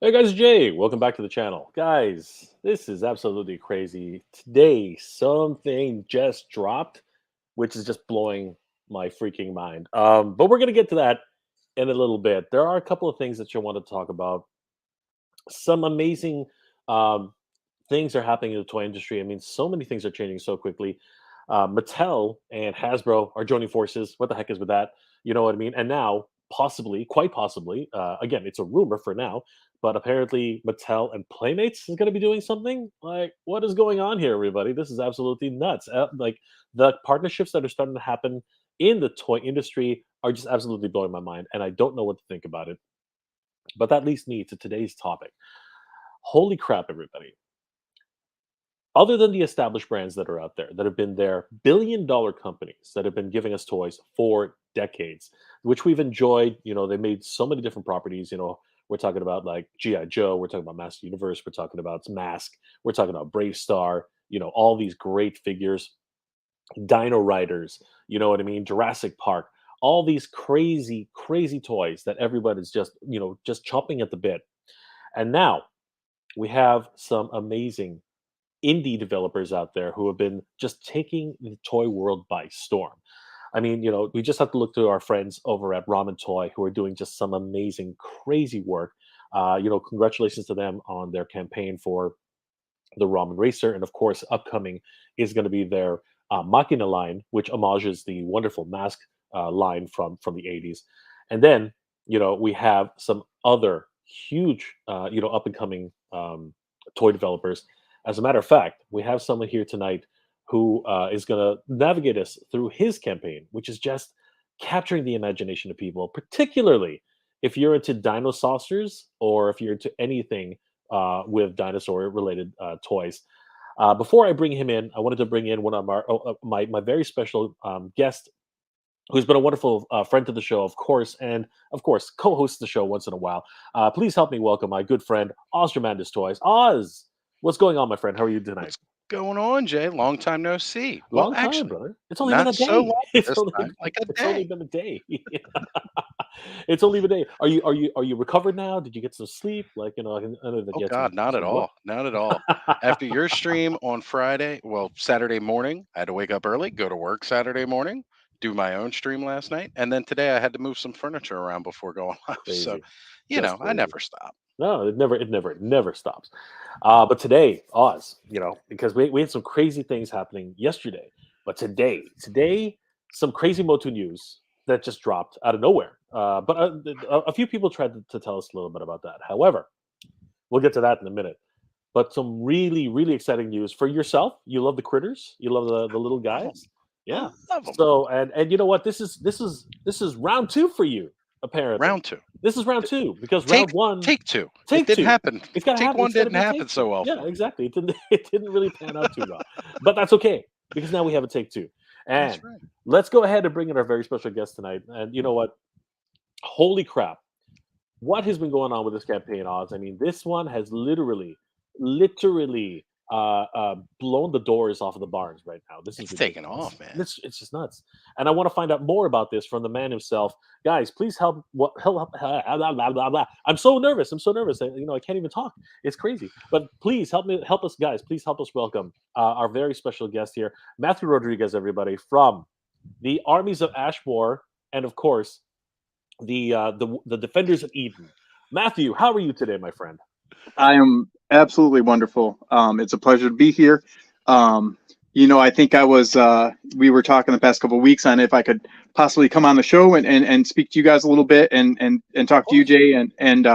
Hey guys, Jay, welcome back to the channel. Guys, this is absolutely crazy. Today, something just dropped, which is just blowing my freaking mind. But we're gonna get to that in a little bit. There are a couple of things that you want to talk about. Some amazing um, things are happening in the toy industry. I mean, so many things are changing so quickly. Mattel and Hasbro are joining forces. What the heck is with that? You know what I mean? And now, possibly, quite possibly, again, it's a rumor for now, but apparently Mattel and Playmates is going to be doing something. Like, what is going on here, everybody? This is absolutely nuts. Like, the partnerships that are starting to happen in the toy industry are just absolutely blowing my mind, and I don't know what to think about it. But that leads me to today's topic. Holy crap, everybody. Other than the established brands that are out there that have been there, billion-dollar companies that have been giving us toys for decades, which we've enjoyed. They made so many different properties. We're talking about like G.I. Joe, we're talking about Master Universe, we're talking about Mask, we're talking about Brave Star, all these great figures, Dino Riders, you know what I mean? Jurassic Park, all these crazy, crazy toys that everybody's just chomping at the bit. And now we have some amazing indie developers out there who have been just taking the toy world by storm. I mean, we just have to look to our friends over at Ramen Toy who are doing just some amazing, crazy work. Congratulations to them on their campaign for the Ramen Racer, and of course, upcoming is going to be their Machina line, which homages the wonderful Mask line from the '80s. And then, we have some other huge, up and coming toy developers. As a matter of fact, we have someone here tonight who is going to navigate us through his campaign, which is just capturing the imagination of people, particularly if you're into dino saucers or if you're into anything with dinosaur related toys. Before I bring him in, I wanted to bring in one of my very special guest who's been a wonderful friend to the show, of course, and of course co-hosts the show once in a while. Please help me welcome my good friend Ozstradamus Toyz. Oz, what's going on, my friend? How are you tonight? What's going on, Jay? Long time no see. Well, Long time, actually, brother. It's only been not a so day. long It's this only time, like a it's only day. been a day. It's only been a day. Are you recovered now? Did you get some sleep? Like I know that Oh you had God, not at some work. all. Not at all. After your stream on Friday, well, Saturday morning, I had to wake up early, go to work Saturday morning, do my own stream last night, and then today I had to move some furniture around before going live. So, Crazy, just I crazy. never stop. No, it never stops. But today, Oz, because we had some crazy things happening yesterday, but today, some crazy MOTU news that just dropped out of nowhere. But a few people tried to tell us a little bit about that. However, we'll get to that in a minute. But some really, really exciting news for yourself. You love the critters. You love the little Love them. guys. I Yeah. love them. So and you know what? This is round two for you. Apparently, Round two. this is round T- two because Take round one, take two. It take didn't two. happen. It's gotta Take happen. one It's gotta didn't be happen take two. so well Yeah, for me. exactly. It didn't. It didn't really pan out too well, but that's okay because now we have a take two. That's And right. let's go ahead and bring in our very special guest tonight. And you know what? Holy crap! What has been going on with this campaign, Oz? I mean, this one has literally blown the doors off of the barns right now. This is It's taken ridiculous. off, man. It's just nuts. And I want to find out more about this from the man himself. Guys, please help. What help? Blah, blah, blah, blah. I'm so nervous. I'm so nervous. I can't even talk. It's crazy. But please help us, guys. Please help us welcome our very special guest here, Matthew Rodriguez, everybody from the Armies of Ashmore, and of course the Defenders of Eden. Matthew, how are you today, my friend? I am absolutely wonderful. It's a pleasure to be here. Um, I think we were talking the past couple of weeks on if I could possibly come on the show and speak to you guys a little bit and Of talk to you, course. Jay. And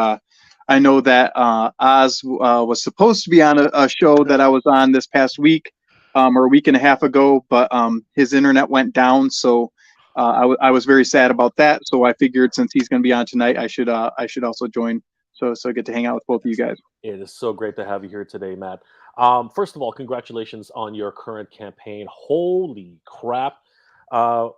I know that Oz was supposed to be on a show that I was on this past week or a week and a half ago, but his internet went down. So I was very sad about that. So I figured since he's going to be on tonight, I should also join. So I get to hang out with both of you Yes. guys. It is so great to have you here today, Matt. First of all, congratulations on your current campaign. Holy crap! Uh,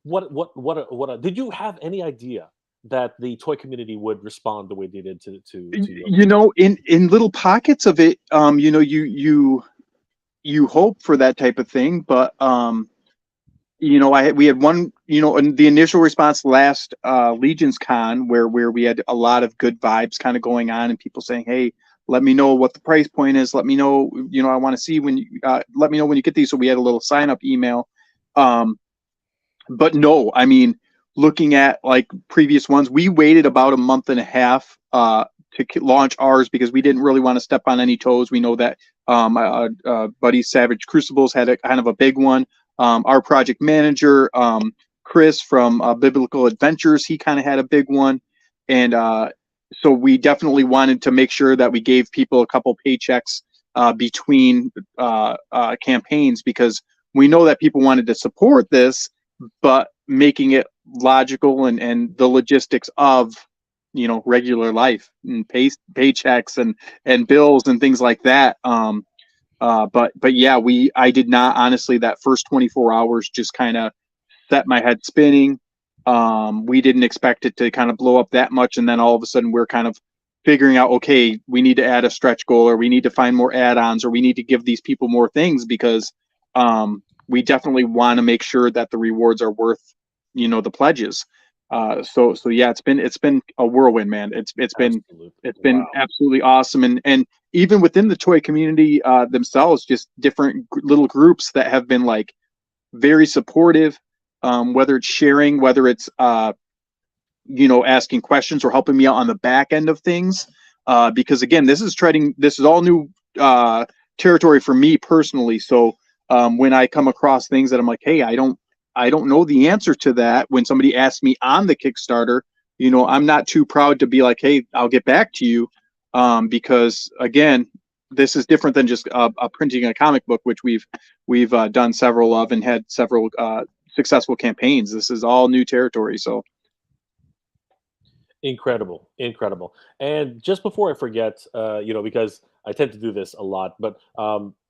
did you have any idea that the toy community would respond the way they did to your campaign? In little pockets of it, you hope for that type of thing, but we had one, in the initial response last Legion's Con where we had a lot of good vibes kind of going on and people saying, hey, let me know what the price point is. Let me know, I want to see when you, let me know when you get these. So we had a little sign up email. But no, I mean, looking at like previous ones, we waited about a month and a half to launch ours because we didn't really want to step on any toes. We know that buddy Savage Crucibles had a kind of a big one. Our project manager, Chris from Biblical Adventures, he kind of had a big one. And so we definitely wanted to make sure that we gave people a couple paychecks between campaigns because we know that people wanted to support this, but making it logical and the logistics of regular life and paychecks and bills and things like that. But yeah, I did not, honestly, that first 24 hours just kind of set my head spinning. We didn't expect it to kind of blow up that much, and then all of a sudden we're kind of figuring out, okay, we need to add a stretch goal, or we need to find more add-ons, or we need to give these people more things because we definitely want to make sure that the rewards are worth the pledges. So yeah, it's been a whirlwind, man. It's been absolutely awesome, and even within the toy community themselves, just different little groups that have been like very supportive, whether it's sharing, whether it's asking questions or helping me out on the back end of things, because again, this is all new territory for me personally. So when I come across things that I'm like, hey, I don't know the answer to that. When somebody asks me on the Kickstarter, I'm not too proud to be like, hey, I'll get back to you. Because again, this is different than just printing a comic book, which we've done several of and had several successful campaigns. This is all new territory. So incredible. And just before I forget, because I tend to do this a lot, but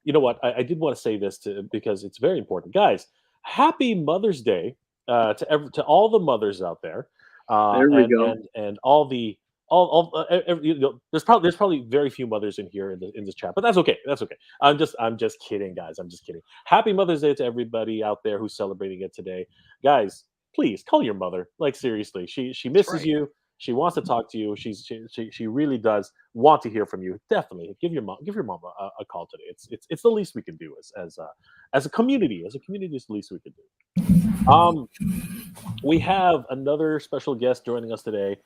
you know what? I did want to say this because it's very important, guys. Happy Mother's Day to all the mothers out there. There we go. And all the there's probably very few mothers in here in this chat, but that's okay. I'm just kidding, guys. I'm just kidding. Happy Mother's Day to everybody out there who's celebrating it today, guys. Please call your mother. Like seriously, she misses you. She wants to talk to you. She really does want to hear from you. Definitely give your mom a call today. It's the least we can do as a community. As a community, it's the least we can do. We have another special guest joining us today.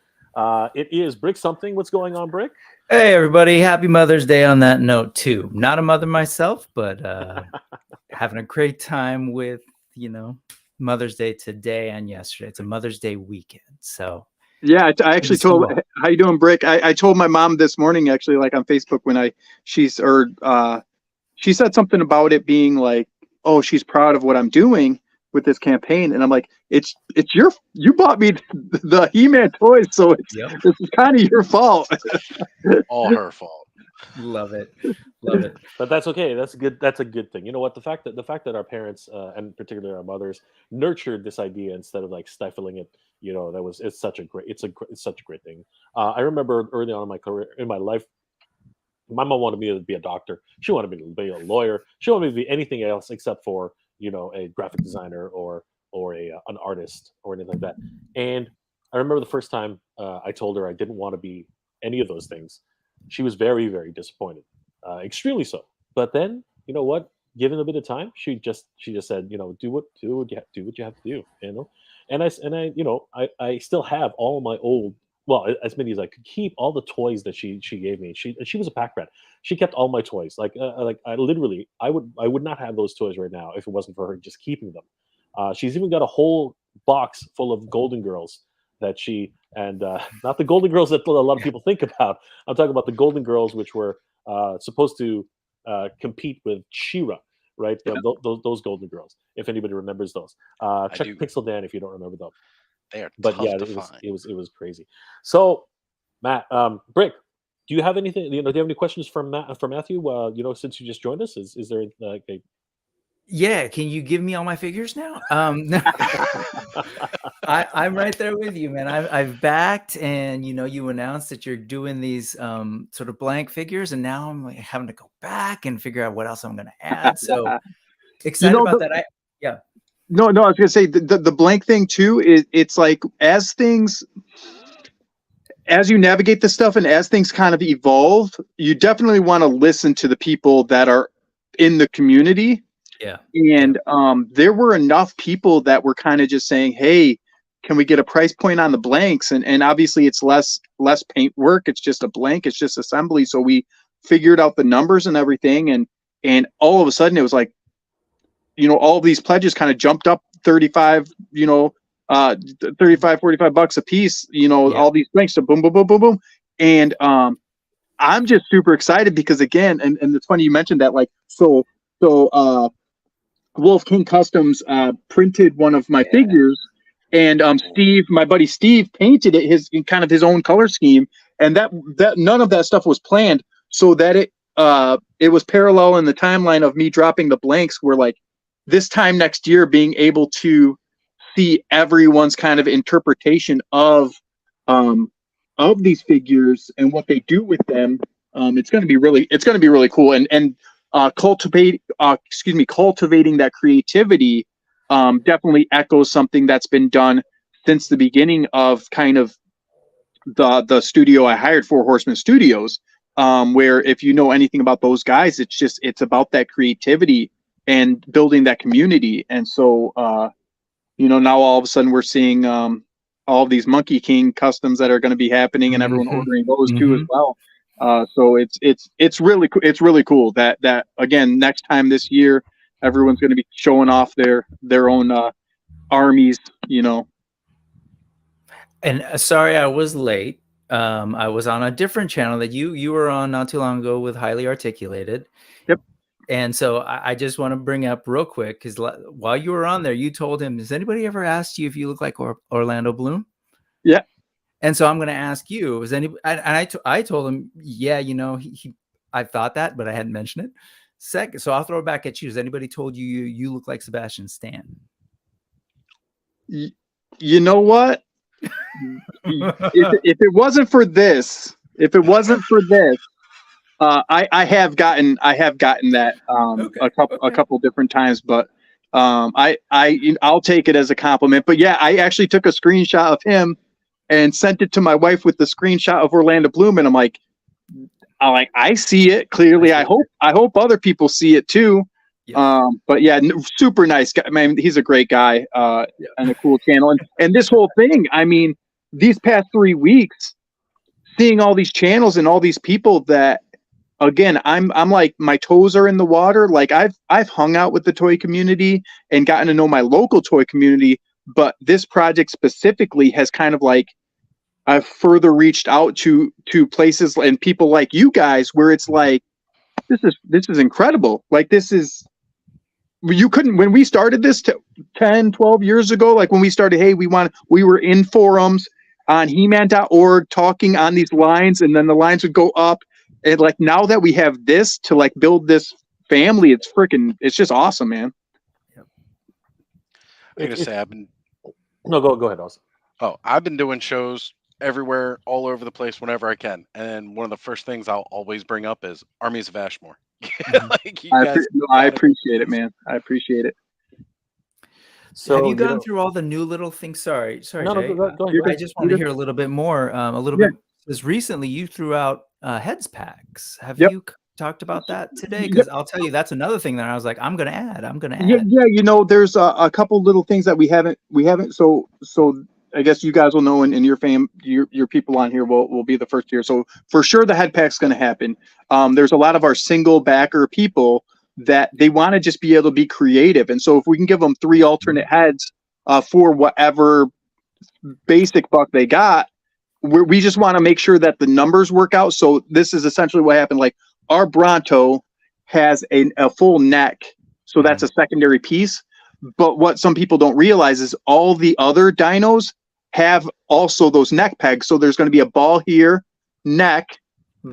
It is Brick something. What's going on, Brick? Hey everybody, happy Mother's Day on that note too. Not a mother myself, but having a great time with Mother's Day today and yesterday. It's a Mother's Day weekend, so yeah, I actually told, how you doing, Brick? I told my mom this morning, actually, like on Facebook, when she said something about it being like, oh, she's proud of what I'm doing with this campaign, and I'm like, you bought me the He-Man toys, so this is kind of your fault. All her fault. Love it. But that's okay. That's a good thing. You know what? The fact that our parents and particularly our mothers nurtured this idea instead of like stifling it, it's such a great thing. I remember early on in my career, in my life, my mom wanted me to be a doctor. She wanted me to be a lawyer. She wanted me to be anything else except for a graphic designer or an artist or anything like that. And I remember the first time I told her I didn't want to be any of those things. She was very, very disappointed, extremely so. But then, you know what? Given a bit of time, she just said, do what you have to do, And I still have all my old, well, as many as I could keep, all the toys that she gave me. She was a pack rat. She kept all my toys. I would not have those toys right now if it wasn't for her just keeping them. She's even got a whole box full of Golden Girls that not the Golden Girls that a lot of people think about. I'm talking about the Golden Girls, which were supposed to compete with She-Ra, right? Yep. Those Golden Girls, if anybody remembers those. Check Pixel Dan if you don't remember them. They are but tough yeah, to it find. was crazy. So, Matt, Brick, do you have anything? Do you have any questions for Matthew? Since you just joined us, is there like a Yeah, can you give me all my figures now? I'm right there with you, man. I've backed, and you announced that you're doing these sort of blank figures, and now I'm like having to go back and figure out what else I'm going to add. So excited about that. No, I was gonna say the blank thing too is it's like as you navigate this stuff and as things kind of evolve, you definitely want to listen to the people that are in the community. Yeah. And there were enough people that were kind of just saying, hey, can we get a price point on the blanks? And obviously it's less paint work. It's just a blank. It's just assembly. So we figured out the numbers and everything. And all of a sudden it was like, all of these pledges kind of jumped up 35, 35, $45 a piece, all these blanks. So boom, boom, boom, boom, boom. And I'm just super excited because again, and it's funny you mentioned that, like, so Wolf King Customs printed one of my figures, and Steve, my buddy Steve, painted it his own color scheme, and that none of that stuff was planned, so that it was parallel in the timeline of me dropping the blanks. Where like this time next year, being able to see everyone's kind of interpretation of these figures and what they do with them. It's going to be really cool, and cultivating that creativity definitely echoes something that's been done since the beginning of kind of the studio I hired, Four Horsemen Studios, where if you know anything about those guys, it's about that creativity and building that community. And so now all of a sudden we're seeing all of these Monkey King customs that are going to be happening, and everyone ordering those too as well. So it's really cool that again, next time this year, everyone's going to be showing off their own armies, And sorry, I was late. I was on a different channel that you were on not too long ago with Highly Articulated. Yep. And so I just want to bring up real quick, because while you were on there, you told him, has anybody ever asked you if you look like Orlando Bloom? Yeah. And so I'm going to ask you, is anybody? And I told him, yeah, I thought that, but I hadn't mentioned it. Second, so I'll throw it back at you. Has anybody told you look like Sebastian Stan? You know what? if it wasn't for this, I have gotten that a couple different times, but I'll take it as a compliment. But yeah, I actually took a screenshot of him and sent it to my wife with the screenshot of Orlando Bloom, and I'm like, I see it clearly. I hope other people see it too. Yeah. But yeah, super nice guy. Man, he's a great guy, and a cool channel. And this whole thing, I mean, these past 3 weeks, seeing all these channels and all these people that, again, I'm like, my toes are in the water. Like I've hung out with the toy community and gotten to know my local toy community, but this project specifically has kind of like, I've further reached out to places and people like you guys, where it's like, this is incredible. Like you couldn't, when we started this 10, 12 years ago, like when we started, hey, we were in forums on He-Man.org talking on these lines, and then the lines would go up. And like now that we have this to like build this family, it's just awesome, man. I'm gonna say No, go ahead, Austin. Oh, I've been doing shows everywhere, all over the place, whenever I can. And one of the first things I'll always bring up is Armies of Ashmore. Like, I appreciate it, man. I appreciate it. So have you gone through all the new little things? Sorry, no, Jay. Go ahead. I just want to hear a little bit more, bit, because recently you threw out heads packs. Have you talked about that today? Because I'll tell you, that's another thing that I was like, I'm gonna add. Yeah, there's a couple little things that we haven't. So I guess you guys will know, and your people on here will be the first here. So for sure, the head pack's going to happen. There's a lot of our single backer people that they want to just be able to be creative, and so if we can give them 3 alternate heads for whatever basic buck they got, we just want to make sure that the numbers work out. So this is essentially what happened. Like our Bronto has a full neck, so that's a secondary piece. But what some people don't realize is all the other dinos have also those neck pegs. So there's going to be a ball here, neck,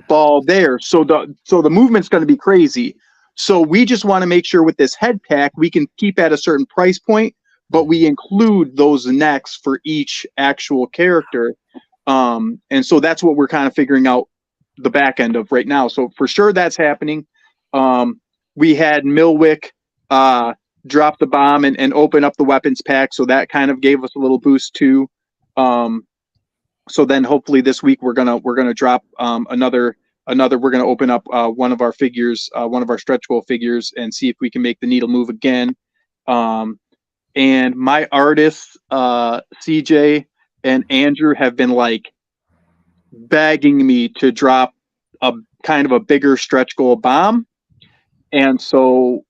ball there. So the movement's going to be crazy. So we just want to make sure with this head pack, we can keep at a certain price point, but we include those necks for each actual character. And so that's what we're kind of figuring out the back end of right now. So for sure that's happening. We had Milwick drop the bomb and open up the weapons pack. So that kind of gave us a little boost too. So then hopefully this week we're gonna drop another. We're gonna open up one of our figures, one of our stretch goal figures, and see if we can make the needle move again. And my artists, CJ and Andrew, have been like begging me to drop a kind of a bigger stretch goal bomb. And so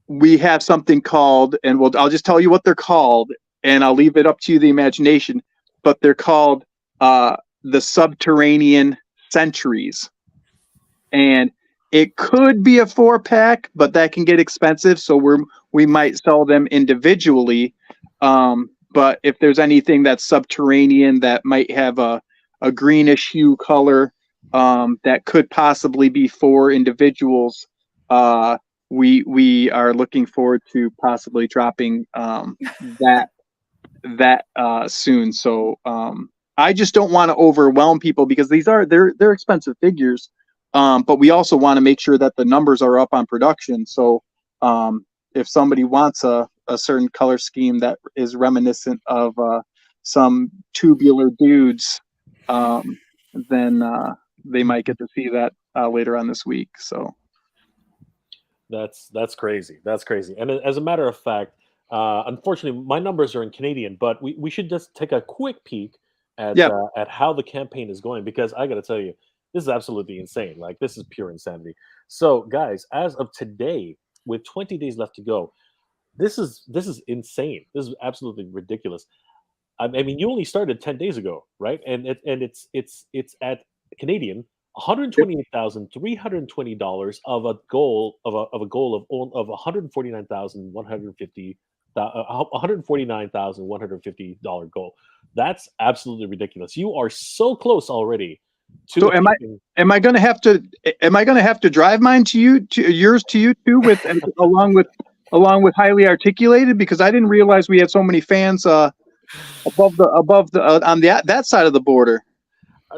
we have something called, and I'll just tell you what they're called, and I'll leave it up to the imagination, but they're called the Subterranean Sentries. And it could be a 4-pack, but that can get expensive, so we might sell them individually. But if there's anything that's subterranean that might have a greenish hue color, that could possibly be for individuals, we are looking forward to possibly dropping that soon. So I just don't want to overwhelm people, because they're expensive figures. But we also want to make sure that the numbers are up on production. So if somebody wants a certain color scheme that is reminiscent of some tubular dudes, then they might get to see that later on this week. So that's crazy. That's crazy. And as a matter of fact, unfortunately, my numbers are in Canadian, but we should just take a quick peek at how the campaign is going, because I got to tell you, this is absolutely insane. Like, this is pure insanity. So, guys, as of today, with 20 days left to go, this is insane. This is absolutely ridiculous. I mean, you only started 10 days ago, right? And it's at Canadian $128,320 of a goal of $149,150 goal. That's absolutely ridiculous. You are so close already. So am I going to have to drive mine to you, yours to you too, with along with highly articulated, because I didn't realize we had so many fans above the on that side of the border.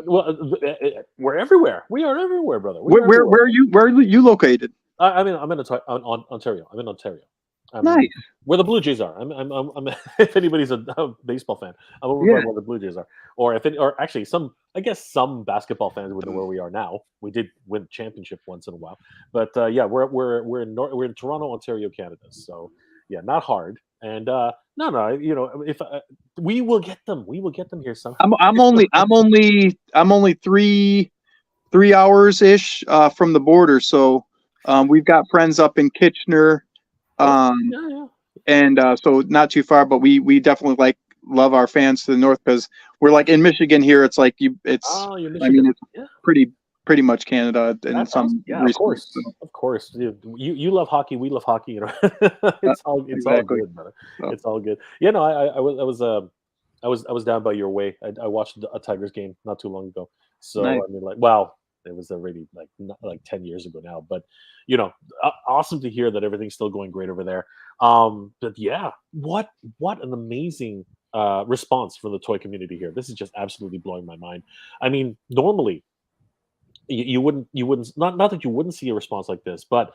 Well, we're everywhere. We are everywhere, brother. Where are you located? I'm in Ontario. I'm in Ontario. Nice. Where the Blue Jays are. I'm if anybody's a baseball fan, I'm over by where the Blue Jays are. Or actually some basketball fans would know where we are now. We did win a championship once in a while. But we're in Toronto, Ontario, Canada. So yeah, not hard. And no, if we will get them here somehow. I'm only 3 hours ish from the border. So we've got friends up in Kitchener. And so not too far, but we definitely love our fans to the north, because we're like in Michigan here. It's like it's pretty much Canada in some respects. Of course. You love hockey, we love hockey. It's all good, brother. So. It's all good. Yeah, no, I was down by your way. I watched a Tigers game not too long ago. So nice. I mean, it was already like 10 years ago now, but awesome to hear that everything's still going great over there. But yeah, what an amazing response from the toy community here. This is just absolutely blowing my mind. I mean, normally you wouldn't not that you wouldn't see a response like this, but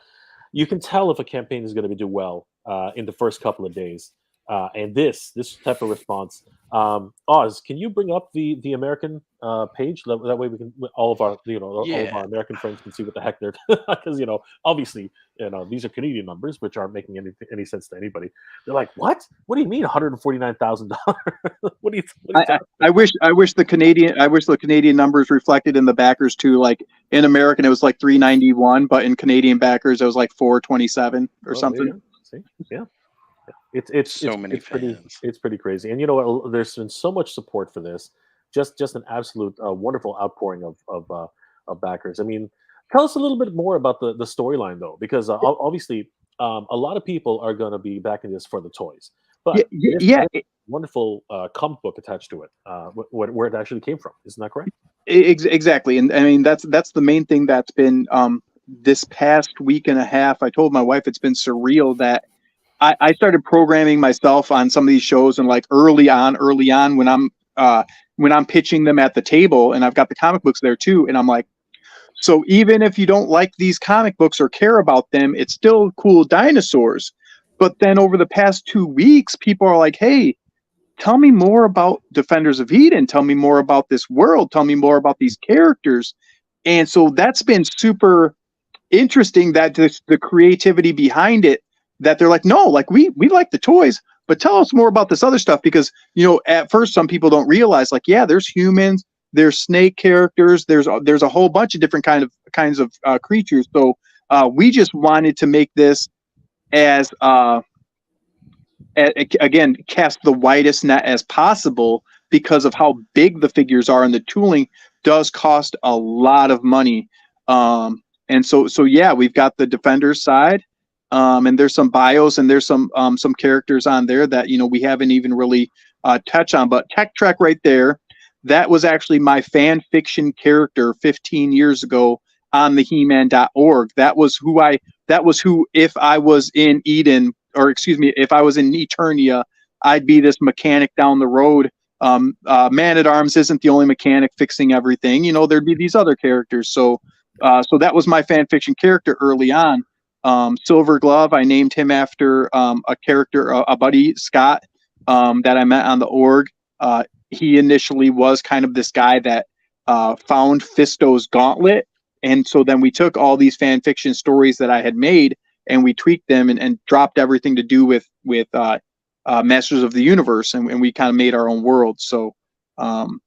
you can tell if a campaign is going to do well in the first couple of days. And this type of response. Oz, can you bring up the American page? That way we can all of our all of our American friends can see what the heck they're, because obviously these are Canadian numbers which aren't making any sense to anybody. They're like, what do you mean $149,000? What do you I wish the Canadian numbers reflected in the backers too. Like in American it was like 391, but in Canadian backers it was like 427 or something. Yeah. See? Yeah. It's many fans. It's pretty crazy. And you know what? There's been so much support for this. Just an absolute wonderful outpouring of backers. I mean, tell us a little bit more about the storyline though, because obviously a lot of people are going to be backing this for the toys. But wonderful comic book attached to it, where it actually came from. Isn't that correct? Exactly. And I mean that's the main thing that's been this past week and a half. I told my wife it's been surreal that I started programming myself on some of these shows, and like early on when I'm pitching them at the table, and I've got the comic books there too, and I'm like, so even if you don't like these comic books or care about them, it's still cool dinosaurs. But then over the past 2 weeks, people are like, hey, tell me more about Defenders of Eden. Tell me more about this world. Tell me more about these characters. And so that's been super interesting, that the creativity behind it, that they're like, no, like we like the toys, but tell us more about this other stuff. Because, you know, at first some people don't realize, like, yeah, there's humans, there's snake characters, there's a whole bunch of different kinds of creatures. So we just wanted to make this as again, cast the widest net as possible, because of how big the figures are, and the tooling does cost a lot of money. And so yeah, we've got the Defenders side, and there's some bios, and there's some characters on there that, you know, we haven't even really touched on. But Tech Trek right there, that was actually my fan fiction character 15 years ago on the He-Man.org. That was who, if I was in Eden, or excuse me, if I was in Eternia, I'd be this mechanic down the road. Man-at-Arms isn't the only mechanic fixing everything. You know, there'd be these other characters. So that was my fan fiction character early on. Silver Glove, I named him after a character, a buddy, Scott, that I met on the org. He initially was kind of this guy that found Fisto's gauntlet. And so then we took all these fan fiction stories that I had made, and we tweaked them and dropped everything to do with Masters of the Universe, and we kind of made our own world. So, and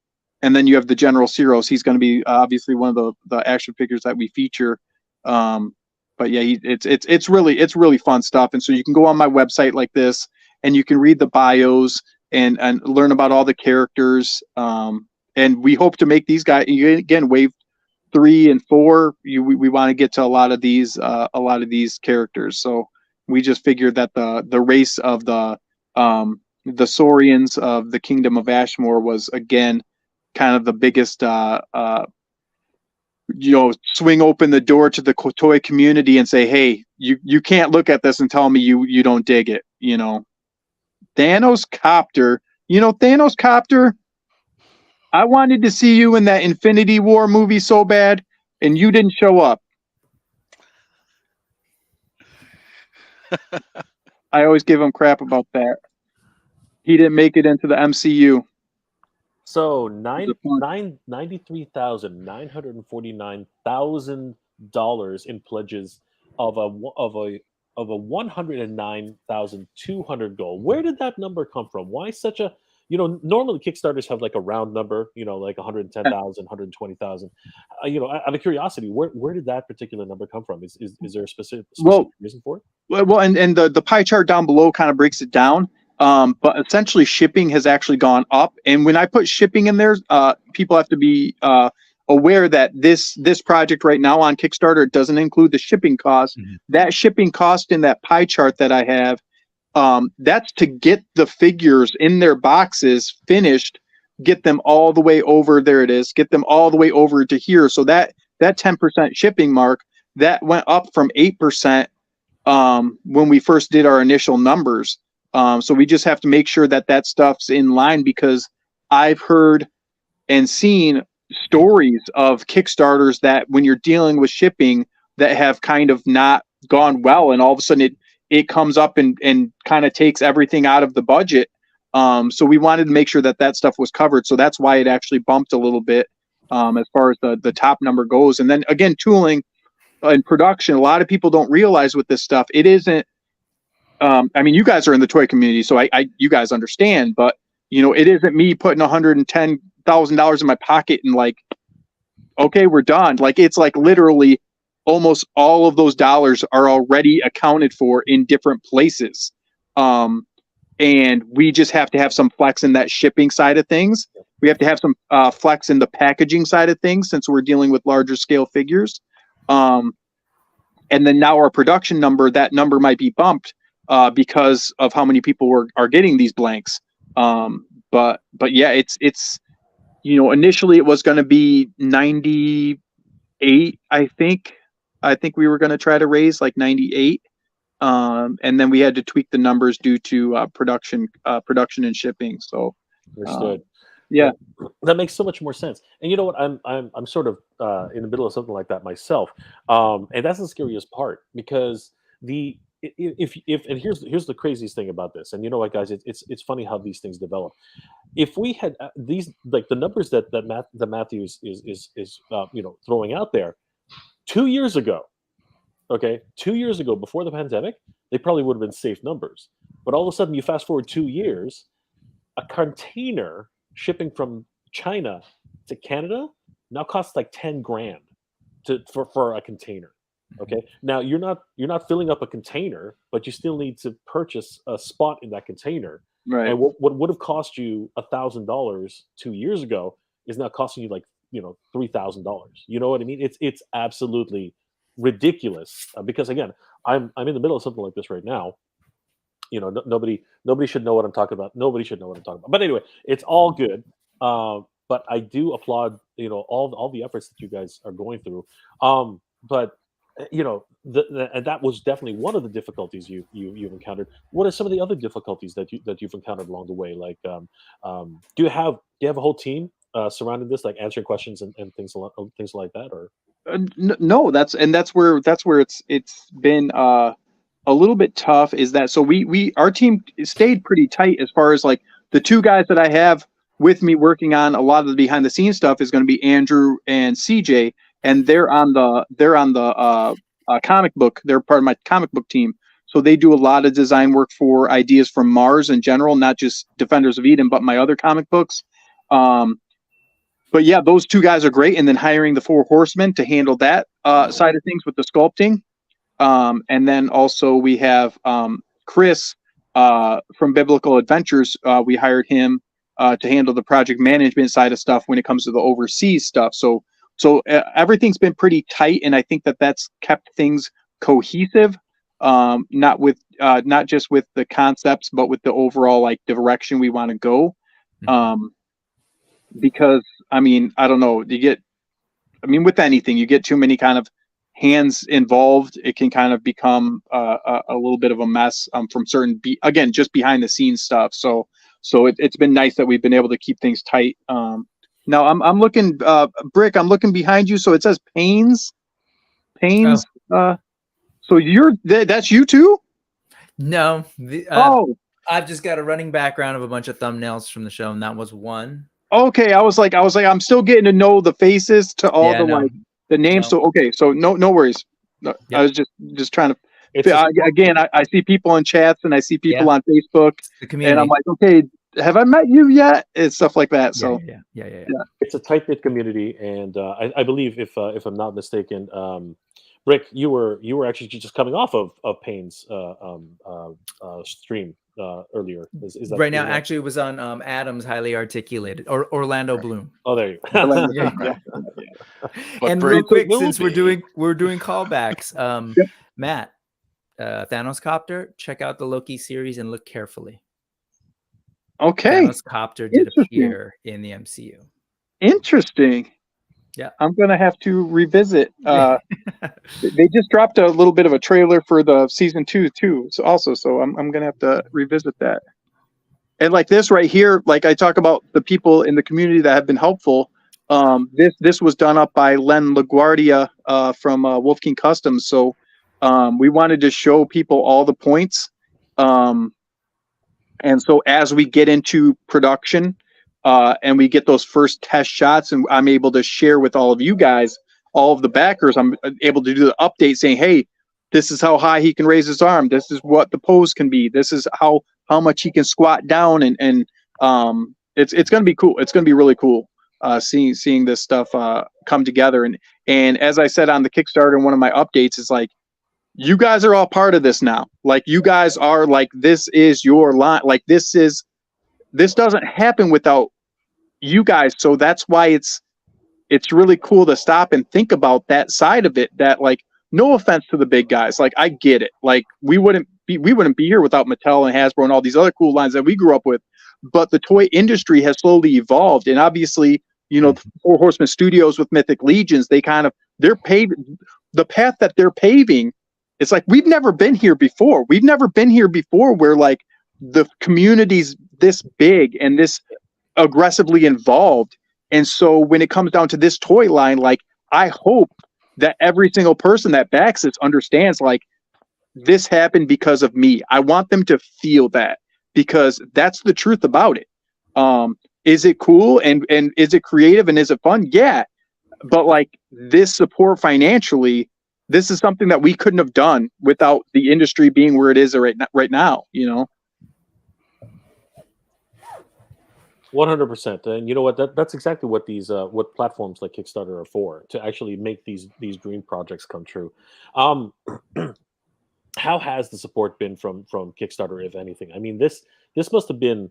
then you have the General Ceros. He's going to be obviously one of the action figures that we feature. But yeah, it's really fun stuff. And so you can go on my website like this, and you can read the bios and learn about all the characters. And we hope to make these guys, again, Wave 3 and 4. We want to get to a lot of these characters. So we just figured that the race of the Saurians of the Kingdom of Ashmore was, again, kind of the biggest, swing open the door to the toy community and say, hey, you can't look at this and tell me you don't dig it. You know, Thanos Copter, Thanos Copter, I wanted to see you in that Infinity War movie so bad, and you didn't show up. I always give him crap about that. He didn't make it into the MCU. So $93,949,000 in pledges of a $109,200 goal. Where did that number come from? Why such a, normally Kickstarters have like a round number, like 110,000, 120,000. Out of curiosity, where did that particular number come from? Is there a specific reason for it? Well, and the pie chart down below kind of breaks it down. But essentially shipping has actually gone up. And when I put shipping in there, people have to be aware that this project right now on Kickstarter doesn't include the shipping cost. Mm-hmm. That shipping cost in that pie chart that I have, that's to get the figures in their boxes finished, get them all the way over, there it is, get them all the way over to here. So that 10% shipping mark, that went up from 8% when we first did our initial numbers. So we just have to make sure that stuff's in line, because I've heard and seen stories of Kickstarters that when you're dealing with shipping that have kind of not gone well, and all of a sudden it comes up and kind of takes everything out of the budget. So we wanted to make sure that stuff was covered. So that's why it actually bumped a little bit as far as the top number goes. And then again, tooling and production, a lot of people don't realize with this stuff, it isn't, I mean, you guys are in the toy community, so you guys understand, but it isn't me putting $110,000 in my pocket and like, okay, we're done. Like, it's like literally almost all of those dollars are already accounted for in different places. And we just have to have some flex in that shipping side of things. We have to have some flex in the packaging side of things, since we're dealing with larger scale figures. And then now our production number, that number might be bumped because of how many people are getting these blanks. But yeah, it's initially it was going to be 98. I think we were going to try to raise like 98. And then we had to tweak the numbers due to production and shipping. So understood. Yeah, that makes so much more sense. And you know what? I'm sort of in the middle of something like that myself, and that's the scariest part, because if and here's the craziest thing about this, and you know what, guys, it's funny how these things develop. If we had these, like the numbers that Matthew is throwing out there 2 years ago, okay, 2 years ago before the pandemic, they probably would have been safe numbers. But all of a sudden, you fast forward 2 years, a container shipping from China to Canada now costs like 10 grand for a container. Okay, now you're not filling up a container, but you still need to purchase a spot in that container. Right. And what would have cost you $1,000 2 years ago is now costing you like $3,000. You know what I mean? It's absolutely ridiculous because again, I'm in the middle of something like this right now. Nobody should know what I'm talking about. Nobody should know what I'm talking about. But anyway, it's all good. But I do applaud all the efforts that you guys are going through. But and that was definitely one of the difficulties you've encountered. What are some of the other difficulties that you've encountered along the way? Like, do you have a whole team surrounding this, like answering questions and things like that, or? No, that's where it's been a little bit tough. Is that so? Our team stayed pretty tight as far as like the two guys that I have with me working on a lot of the behind the scenes stuff is going to be Andrew and CJ. And they're on the comic book. They're part of my comic book team, so they do a lot of design work for ideas from Mars in general, not just Defenders of Eden, but my other comic books. But yeah, those two guys are great. And then hiring the Four Horsemen to handle that side of things with the sculpting, and then also we have Chris from Biblical Adventures. We hired him to handle the project management side of stuff when it comes to the overseas stuff. So everything's been pretty tight, and I think that's kept things cohesive, not just with the concepts, but with the overall like direction we want to go. Because I mean, I don't know, with anything, you get too many kind of hands involved, it can kind of become a little bit of a mess from certain just behind the scenes stuff. So it's been nice that we've been able to keep things tight. Now I'm looking, Brick. I'm looking behind you, so it says Pains. So that's you too? No. I've just got a running background of a bunch of thumbnails from the show, and that was one. Okay, I was like, I'm still getting to know the faces to all the names. No. So okay, so no worries. No, yep. I was just trying to. Again, I see people in chats and I see people on Facebook, and I'm like, okay. Have I met you yet? It's stuff like that. So yeah. It's a tight knit community, and I believe if I'm not mistaken, Rick, you were actually just coming off of Payne's stream earlier. Is that right now? Actually, it was on Adam's Highly Articulated or Orlando Bloom. Oh, there you go. Yeah. And real quick, since we're doing callbacks, Matt, Thanos Copter, check out the Loki series and look carefully. Okay. Thanos Copter did appear in the MCU. Interesting. Yeah. I'm going to have to revisit. They just dropped a little bit of a trailer for the season 2 too. So I'm going to have to revisit that. And like this right here, like I talk about the people in the community that have been helpful. This was done up by Len LaGuardia from Wolf King Customs. So we wanted to show people all the points. And so as we get into production and we get those first test shots, and I'm able to share with all of you guys, all of the backers, I'm able to do the update saying, hey, this is how high he can raise his arm. This is what the pose can be. This is how much he can squat down. And it's going to be cool. It's going to be really cool seeing this stuff come together. And as I said on the Kickstarter, in one of my updates, is like, you guys are all part of this now. Like, you guys are like, this is your line. Like, this doesn't happen without you guys. So that's why it's really cool to stop and think about that side of it. That, like, no offense to the big guys. Like, I get it. Like, we wouldn't be here without Mattel and Hasbro and all these other cool lines that we grew up with. But the toy industry has slowly evolved. And obviously, the Four Horsemen Studios with Mythic Legions, they're paving the path that they're paving. It's like, we've never been here before. We've never been here before where, like, the community's this big and this aggressively involved. And so when it comes down to this toy line, like, I hope that every single person that backs this understands, like, this happened because of me. I want them to feel that, because that's the truth about it. Is it cool and is it creative and is it fun? Yeah. But like this support financially, this is something that we couldn't have done without the industry being where it is right now, you know? 100%. And you know what? That's exactly what these what platforms like Kickstarter are for, to actually make these dream projects come true. Um, how has the support been from Kickstarter, if anything? I mean, this must have been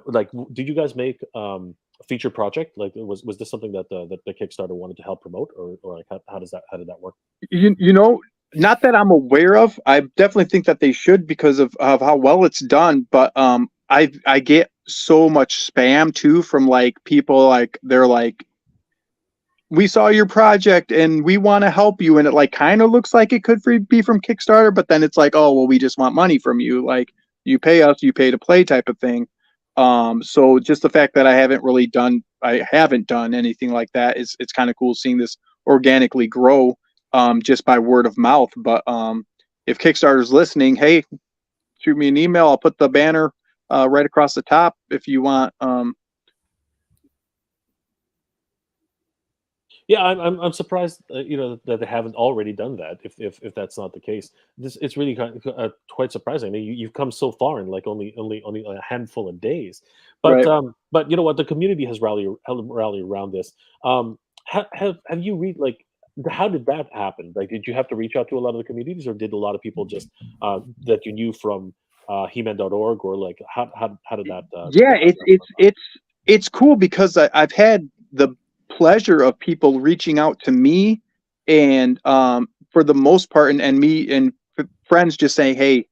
like, did you guys make a feature project? Like, was this something that the Kickstarter wanted to help promote, or like how did that work? You know, not that I'm aware of. I definitely think that they should, because of how well it's done. But I get so much spam too from like people, like they're like, we saw your project and we want to help you, and it like kind of looks like it could be from Kickstarter, but then it's like, oh well, we just want money from you, like you pay us, you pay to play type of thing. So just the fact that I haven't done anything like that, it's kind of cool seeing this organically grow just by word of mouth. But if Kickstarter's listening, hey, shoot me an email. I'll put the banner right across the top if you want. Yeah, I'm surprised, you know, that they haven't already done that. If that's not the case, it's really quite surprising. I mean, you've come so far in like only a handful of days, but Right. but you know what, the community has rallied around this. Have you read like, how did that happen? Like, did you have to reach out to a lot of the communities, or did a lot of people just that you knew from He-Man.org, or like how did that? Yeah, it's cool because I've had the pleasure of people reaching out to me, and for the most part, and me and friends just saying, hey,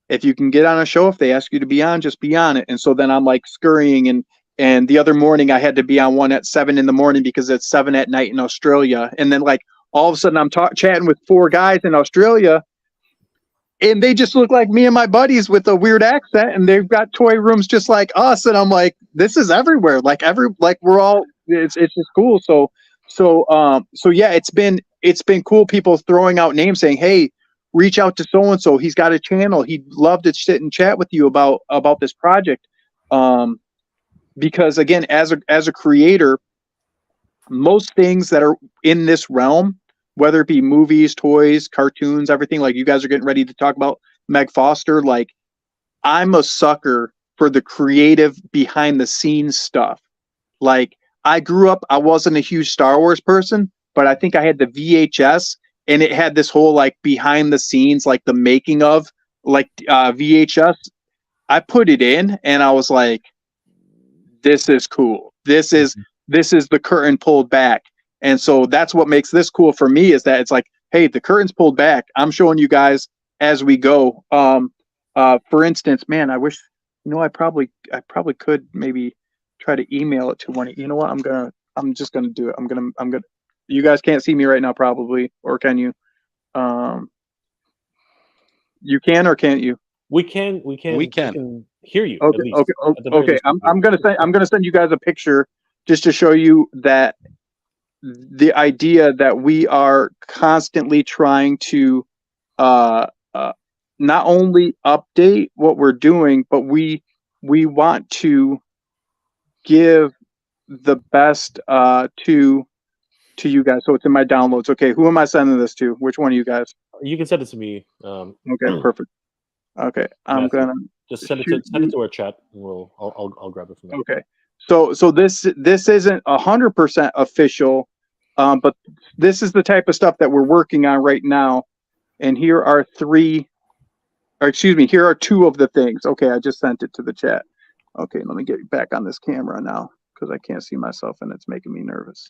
if you can get on a show, if they ask you to be on, just be on it. And so then I'm like scurrying, and the other morning I had to be on one at 7 a.m. because it's 7 p.m. in Australia. And then like all of a sudden I'm chatting with 4 guys in Australia, and they just look like me and my buddies with a weird accent, and they've got toy rooms just like us. And I'm like, this is everywhere. Like we're all, it's just cool. So yeah, it's been cool. People throwing out names saying, hey, reach out to so and so. He's got a channel. He'd love to sit and chat with you about this project. Because again, as a creator, most things that are in this realm, whether it be movies, toys, cartoons, everything, like you guys are getting ready to talk about Meg Foster, like I'm a sucker for the creative behind the scenes stuff. Like I grew up, I wasn't a huge Star Wars person, but I think I had the VHS, and it had this whole like behind the scenes, like the making of like VHS. I put it in and I was like, this is cool. This is the curtain pulled back. And so that's what makes this cool for me, is that it's like, hey, the curtain's pulled back. I'm showing you guys as we go. For instance, man, I wish, you know, I probably could maybe try to email it to one. You know what? I'm just gonna do it. I'm gonna. You guys can't see me right now, probably, or can you? You can or can't you? We can hear you. Okay, at least. okay, At the very okay. least, we I'm can hear gonna send you guys a picture just to show you that the idea that we are constantly trying to not only update what we're doing, but we want to give the best to you guys. So it's in my downloads. Okay, who am I sending this to? Which one of you guys? you can send it to me. Okay, perfect. Okay, I'm Matthew, gonna just send it to our chat, and I'll grab it from there. Okay, so this isn't 100% official, but this is the type of stuff that we're working on right now. And here are here are 2 of the things. Okay, I just sent it to the chat. Okay, let me get back on this camera now because I can't see myself and it's making me nervous.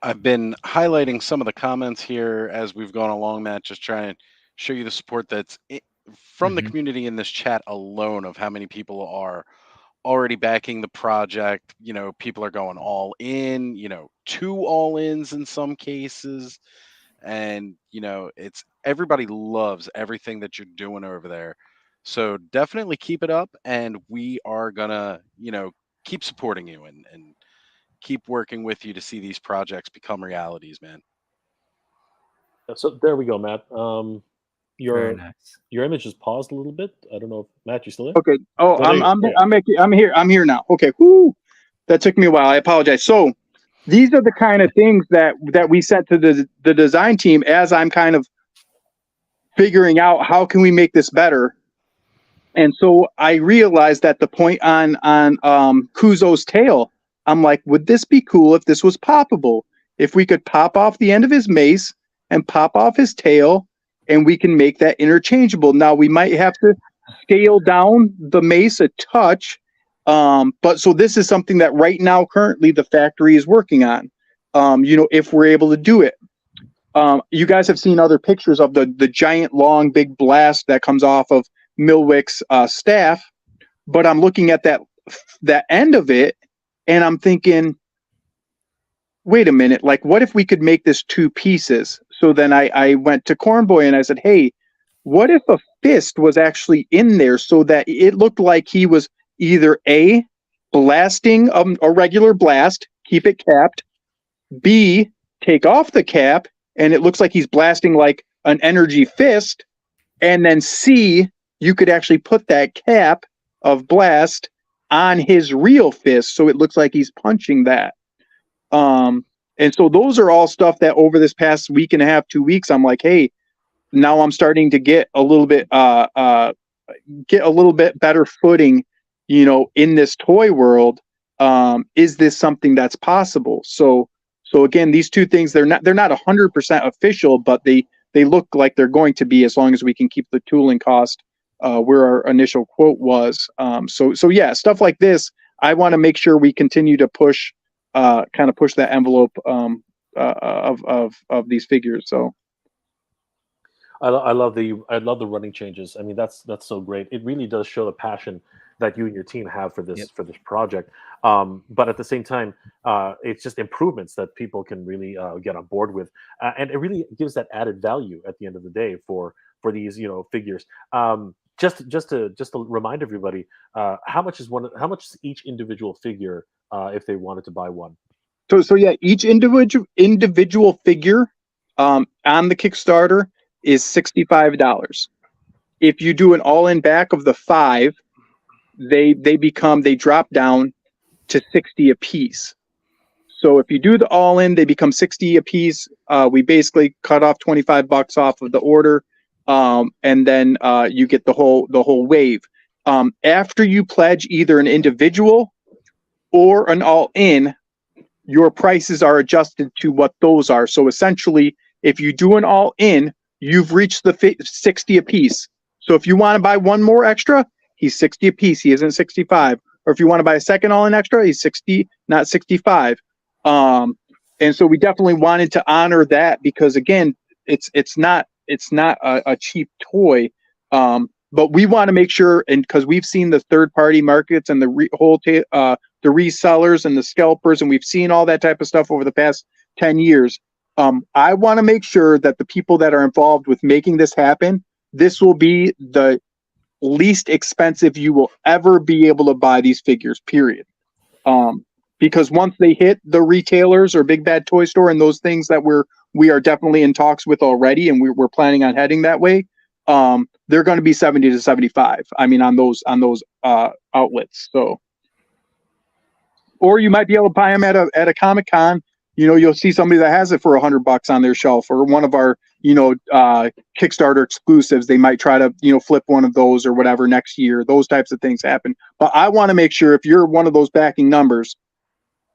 I've been highlighting some of the comments here as we've gone along, Matt, just trying to show you the support that's from the community in this chat alone, of how many people are already backing the project. You know, people are going all in, you know, 2 all-ins in some cases. And, you know, it's everybody loves everything that you're doing over there. So definitely keep it up, and we are gonna, you know, keep supporting you and keep working with you to see these projects become realities, man. So there we go, Matt. Very Your nice. your image is paused a little bit. I don't know if Matt, you still there? Okay. Oh, Oh, there you go. I'm here now. Okay. Whoo. That took me a while. I apologize. So these are the kind of things that we sent to the design team as I'm kind of figuring out how can we make this better. And so I realized that the point on Kuzo's tail, I'm like, would this be cool if this was poppable? If we could pop off the end of his mace and pop off his tail, and we can make that interchangeable. Now we might have to scale down the mace a touch, but so this is something that right now currently the factory is working on. If we're able to do it. You guys have seen other pictures of the giant long big blast that comes off of Milwick's staff, but I'm looking at that end of it and I'm thinking, wait a minute, like what if we could make this two pieces? So then I went to Cornboy and I said, hey, what if a fist was actually in there so that it looked like he was either A, blasting a regular blast, keep it capped, B, take off the cap and it looks like he's blasting like an energy fist, and then C, you could actually put that cap of blast on his real fist so it looks like he's punching that. And so those are all stuff that over this past week and a half, 2 weeks, I'm like, hey, now I'm starting to get a little bit better footing, in this toy world. Is this something that's possible? So again, these two things, they're not 100% official, but they look like they're going to be, as long as we can keep the tooling cost where our initial quote was. So yeah, stuff like this, I want to make sure we continue to push that envelope of these figures. So I love the running changes. I mean, that's so great. It really does show the passion that you and your team have for this project. But at the same time, it's just improvements that people can really get on board with, and it really gives that added value at the end of the day for these figures. Just to remind everybody, how much is each individual figure if they wanted to buy one? So yeah, each individual figure on the Kickstarter is $65. If you do an all-in back of the 5, they drop down to $60 a piece. So if you do the all-in, they become $60 a piece. We basically cut off $25 off of the order, and then you get the whole wave. After you pledge either an individual or an all-in, your prices are adjusted to what those are. So essentially, if you do an all-in, you've reached the $60 a piece. So if you want to buy one more extra, he's $60 a piece. He isn't $65. Or if you want to buy a second all-in extra, he's $60, not $65. And so we definitely wanted to honor that because again, it's not a cheap toy. But we want to make sure, and because we've seen the third-party markets and the resellers and the scalpers, and we've seen all that type of stuff over the past 10 years. I want to make sure that the people that are involved with making this happen, this will be the least expensive you will ever be able to buy these figures, period. Because once they hit the retailers or Big Bad Toy Store and those things that we are definitely in talks with already, and we're planning on heading that way, they're going to be 70 to 75. I mean, on those outlets. So, or you might be able to buy them at a Comic-Con. You'll see somebody that has it for $100 on their shelf, or one of our, Kickstarter exclusives. They might try to, flip one of those or whatever next year. Those types of things happen. But I want to make sure if you're one of those backing numbers,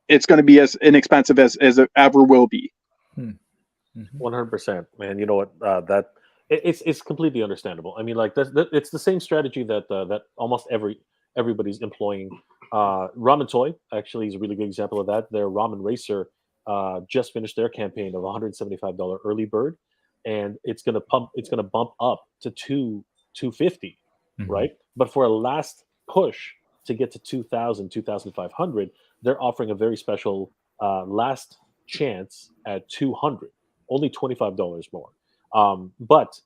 it's going to be as inexpensive as it ever will be. 100%, man. You know what? It's completely understandable. I mean, like it's the same strategy that almost everybody's employing. Ramen Toy actually is a really good example of that. Their Ramen Racer just finished their campaign of $175 early bird, and it's gonna bump up to $250, right? But for a last push to get to 2,000, 2,500, they're offering a very special last chance at $200, only $25 more. But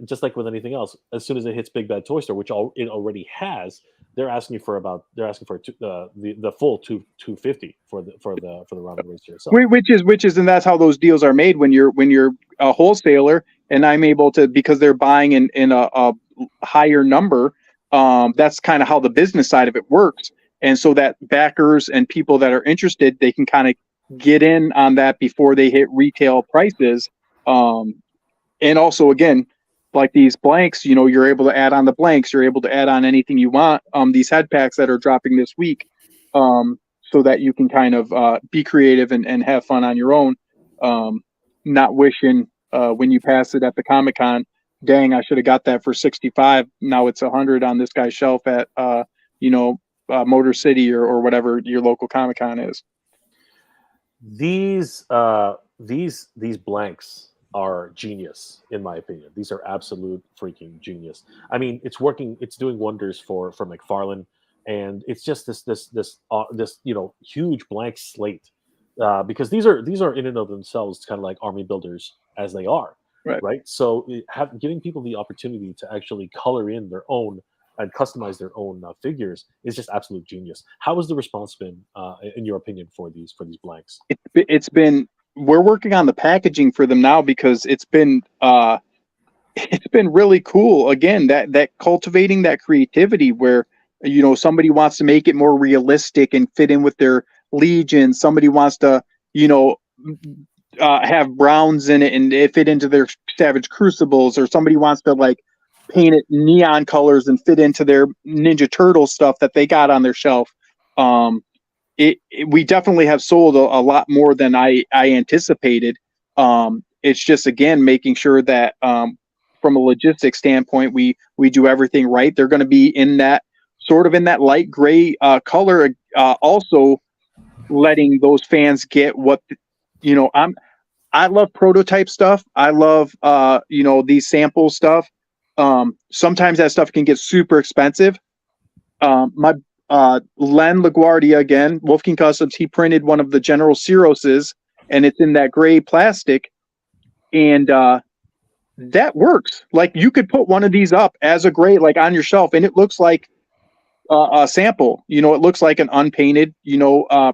just like with anything else, as soon as it hits Big Bad Toy Store, which it already has, they're asking for the full 250 for the round racer itself. Which is, and that's how those deals are made when you're a wholesaler, and I'm able to, because they're buying in a higher number. That's kind of how the business side of it works, and so that backers and people that are interested, they can kind of get in on that before they hit retail prices. And also, again, like these blanks, you're able to add on the blanks. You're able to add on anything you want. These head packs that are dropping this week, so that you can kind of be creative and have fun on your own. Not wishing when you pass it at the Comic-Con, dang, I should have got that for 65. Now it's 100 on this guy's shelf at Motor City or whatever your local Comic-Con is. These blanks are genius, in my opinion. These are absolute freaking genius. I mean, it's working. It's doing wonders for McFarlane, and it's just this huge blank slate, because these are in and of themselves kind of like army builders as they are, right? So giving people the opportunity to actually color in their own and customize their own figures is just absolute genius. How has the response been, in your opinion, for these blanks? It's been. We're working on the packaging for them now, because it's been really cool. Again, that cultivating that creativity where somebody wants to make it more realistic and fit in with their Legion. Somebody wants to have browns in it and it fit into their Savage Crucibles, or somebody wants to like paint it neon colors and fit into their Ninja Turtle stuff that they got on their shelf. We definitely have sold a lot more than I anticipated. It's just, again, making sure that from a logistics standpoint, we do everything right. They're going to be in that light gray color, also letting those fans get what, I love prototype stuff. I love, these sample stuff. Sometimes that stuff can get super expensive. Len LaGuardia, again, Wolf King Customs, he printed one of the General Cirroses, and it's in that gray plastic, and that works. Like, you could put one of these up as a gray, like on your shelf, and it looks like a sample. It looks like an unpainted,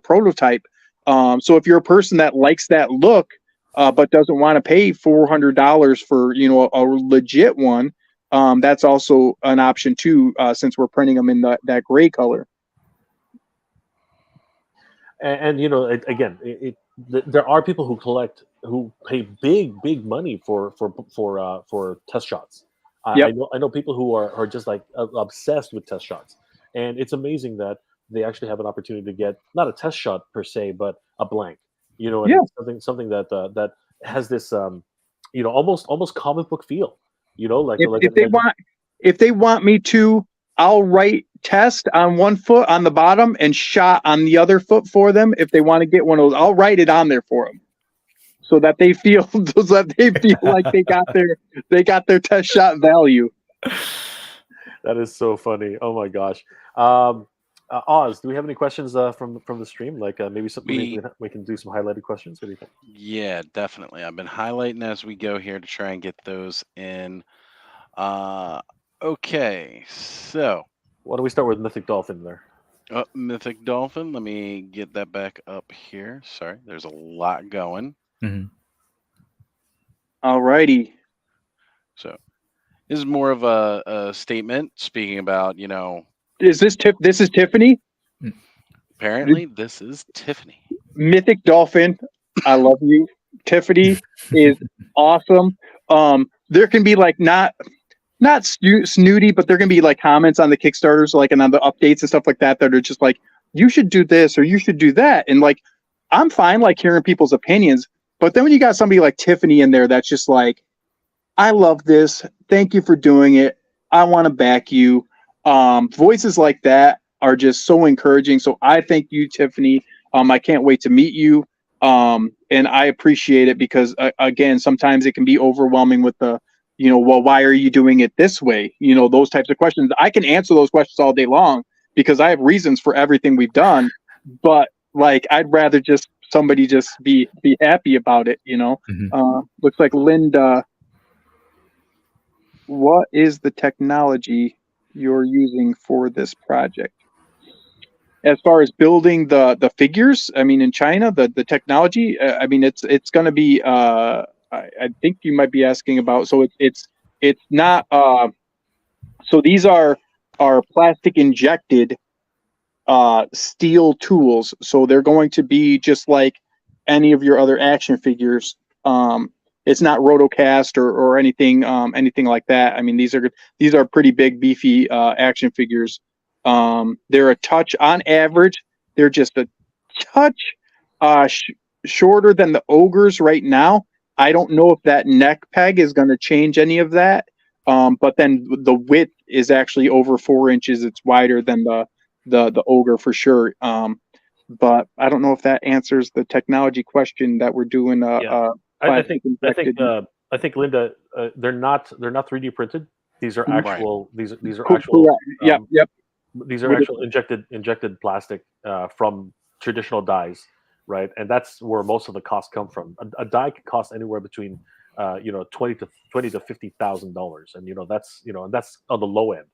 prototype. So if you're a person that likes that look, but doesn't want to pay $400 for a legit one, that's also an option too, since we're printing them in that gray color. And again, there are people who pay big money for test shots. Yep. I know people who are just like obsessed with test shots, and it's amazing that they actually have an opportunity to get not a test shot per se, but a blank. And something that has this almost comic book feel. If they want me to, I'll write test on one foot on the bottom and shot on the other foot for them. If they want to get one of those, I'll write it on there for them, so that they feel like they got their test shot value. That is so funny. Oh my gosh. Oz, do we have any questions from the stream? Like maybe something we can do some highlighted questions. What do you think? Yeah, definitely. I've been highlighting as we go here to try and get those in. Okay, so why don't we start with Mythic Dolphin there? Mythic Dolphin. Let me get that back up here. Sorry, there's a lot going. Mm-hmm. All righty. So this is more of a statement speaking about, Is this This is Tiffany? Apparently, this is Tiffany. Mythic Dolphin, I love you. Tiffany is awesome. There can be like not snooty, but there can be like comments on the Kickstarter, so like, and on the updates and stuff like that are just like, you should do this or you should do that, and like, I'm fine like hearing people's opinions, but then when you got somebody like Tiffany in there that's just like, I love this, thank you for doing it, I want to back you. Voices like that are just so encouraging. So I thank you, Tiffany. I can't wait to meet you. And I appreciate it because again, sometimes it can be overwhelming with the, well, why are you doing it this way? Those types of questions. I can answer those questions all day long because I have reasons for everything we've done, but like, I'd rather just somebody just be happy about it. Mm-hmm. Looks like Linda what is the technology you're using for this project? As far as building the figures, I mean, in China, the technology, I mean, it's going to be. I think you might be asking about. So it's not. So these are plastic injected steel tools. So they're going to be just like any of your other action figures. It's not rotocast or anything anything like that. I mean, these are pretty big, beefy action figures. They're a touch on average. They're just a touch shorter than the ogres right now. I don't know if that neck peg is going to change any of that. But then the width is actually over 4 inches. It's wider than the ogre for sure. But I don't know if that answers the technology question that we're doing. I think Linda, they're not 3D printed. These are actual. These are actual. Yep. These are actual injected plastic from traditional dies, right? And that's where most of the costs come from. A die can cost anywhere between $20,000 to $50,000, and that's on the low end.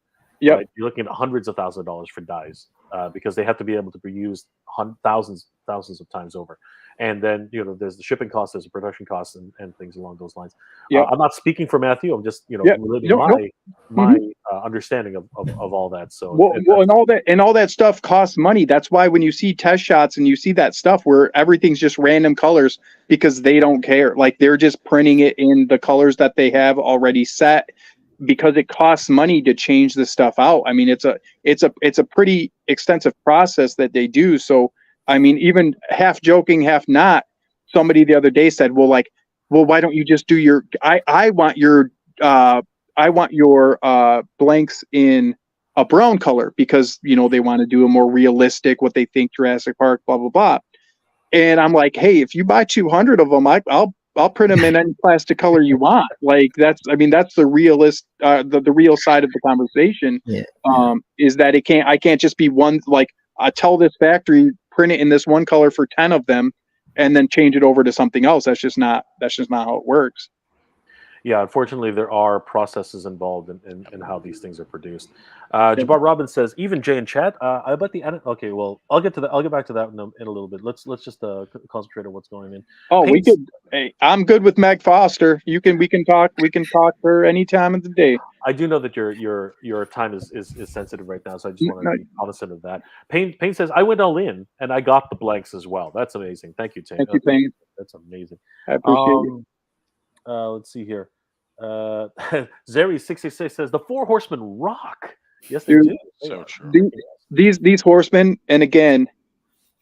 Yeah, right? You're looking at hundreds of thousands of dollars for dies because they have to be able to be used thousands of times over. And then there's the shipping costs, there's the production costs, and things along those lines. Yeah. I'm not speaking for Matthew. I'm just relating my understanding of all that. So and all that stuff costs money. That's why when you see test shots and you see that stuff where everything's just random colors because they don't care, like they're just printing it in the colors that they have already set, because it costs money to change the stuff out. I mean, it's a pretty extensive process that they do. So I mean, even half joking, half not, somebody the other day said, well, why don't you just do your, I want your blanks in a brown color because, they want to do a more realistic, what they think Jurassic Park, blah, blah, blah. And I'm like, hey, if you buy 200 of them, I'll print them in any plastic color you want. Like that's the realist, the real side of the conversation. Yeah. Is that I can't just be one, like I tell this factory, print it in this one color for 10 of them and then change it over to something else. That's just not how it works. Yeah, unfortunately, there are processes involved in how these things are produced. Jabbar Robbins says, even Jay in chat, I bet the edit. Okay, well, I'll get to that. I'll get back to that in a little bit. Let's just concentrate on what's going in. Oh, we could. Hey, I'm good with Meg Foster. We can talk for any time of the day. I do know that your time is sensitive right now, so I just want to be cognizant of that. Payne says, I went all in and I got the blanks as well. That's amazing. Thank you, Tim. Thank you, Payne. That's amazing. I appreciate you. Let's see here. Zeri66 says the Four Horsemen rock. Yes, they Dude, do. So true. These horsemen, and again,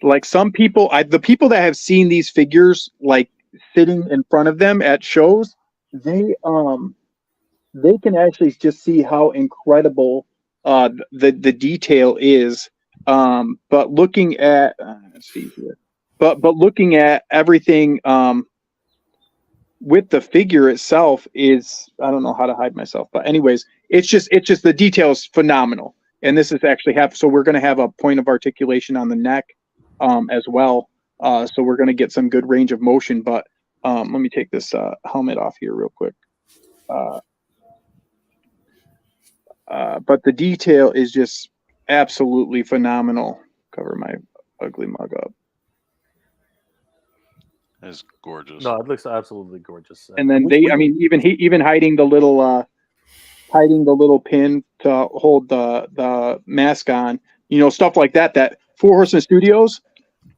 like some people, the people that have seen these figures like sitting in front of them at shows, they can actually just see how incredible the detail is. But looking at let's see here, but looking at everything with the figure itself is, I don't know how to hide myself, but anyways, it's just the detail is phenomenal. And this is actually so we're going to have a point of articulation on the neck as well. So we're going to get some good range of motion, but let me take this helmet off here real quick. But the detail is just absolutely phenomenal. Cover my ugly mug up. It's gorgeous. No, it looks absolutely gorgeous. And then even hiding the little pin to hold the mask on, stuff like that. That Four Horsemen Studios,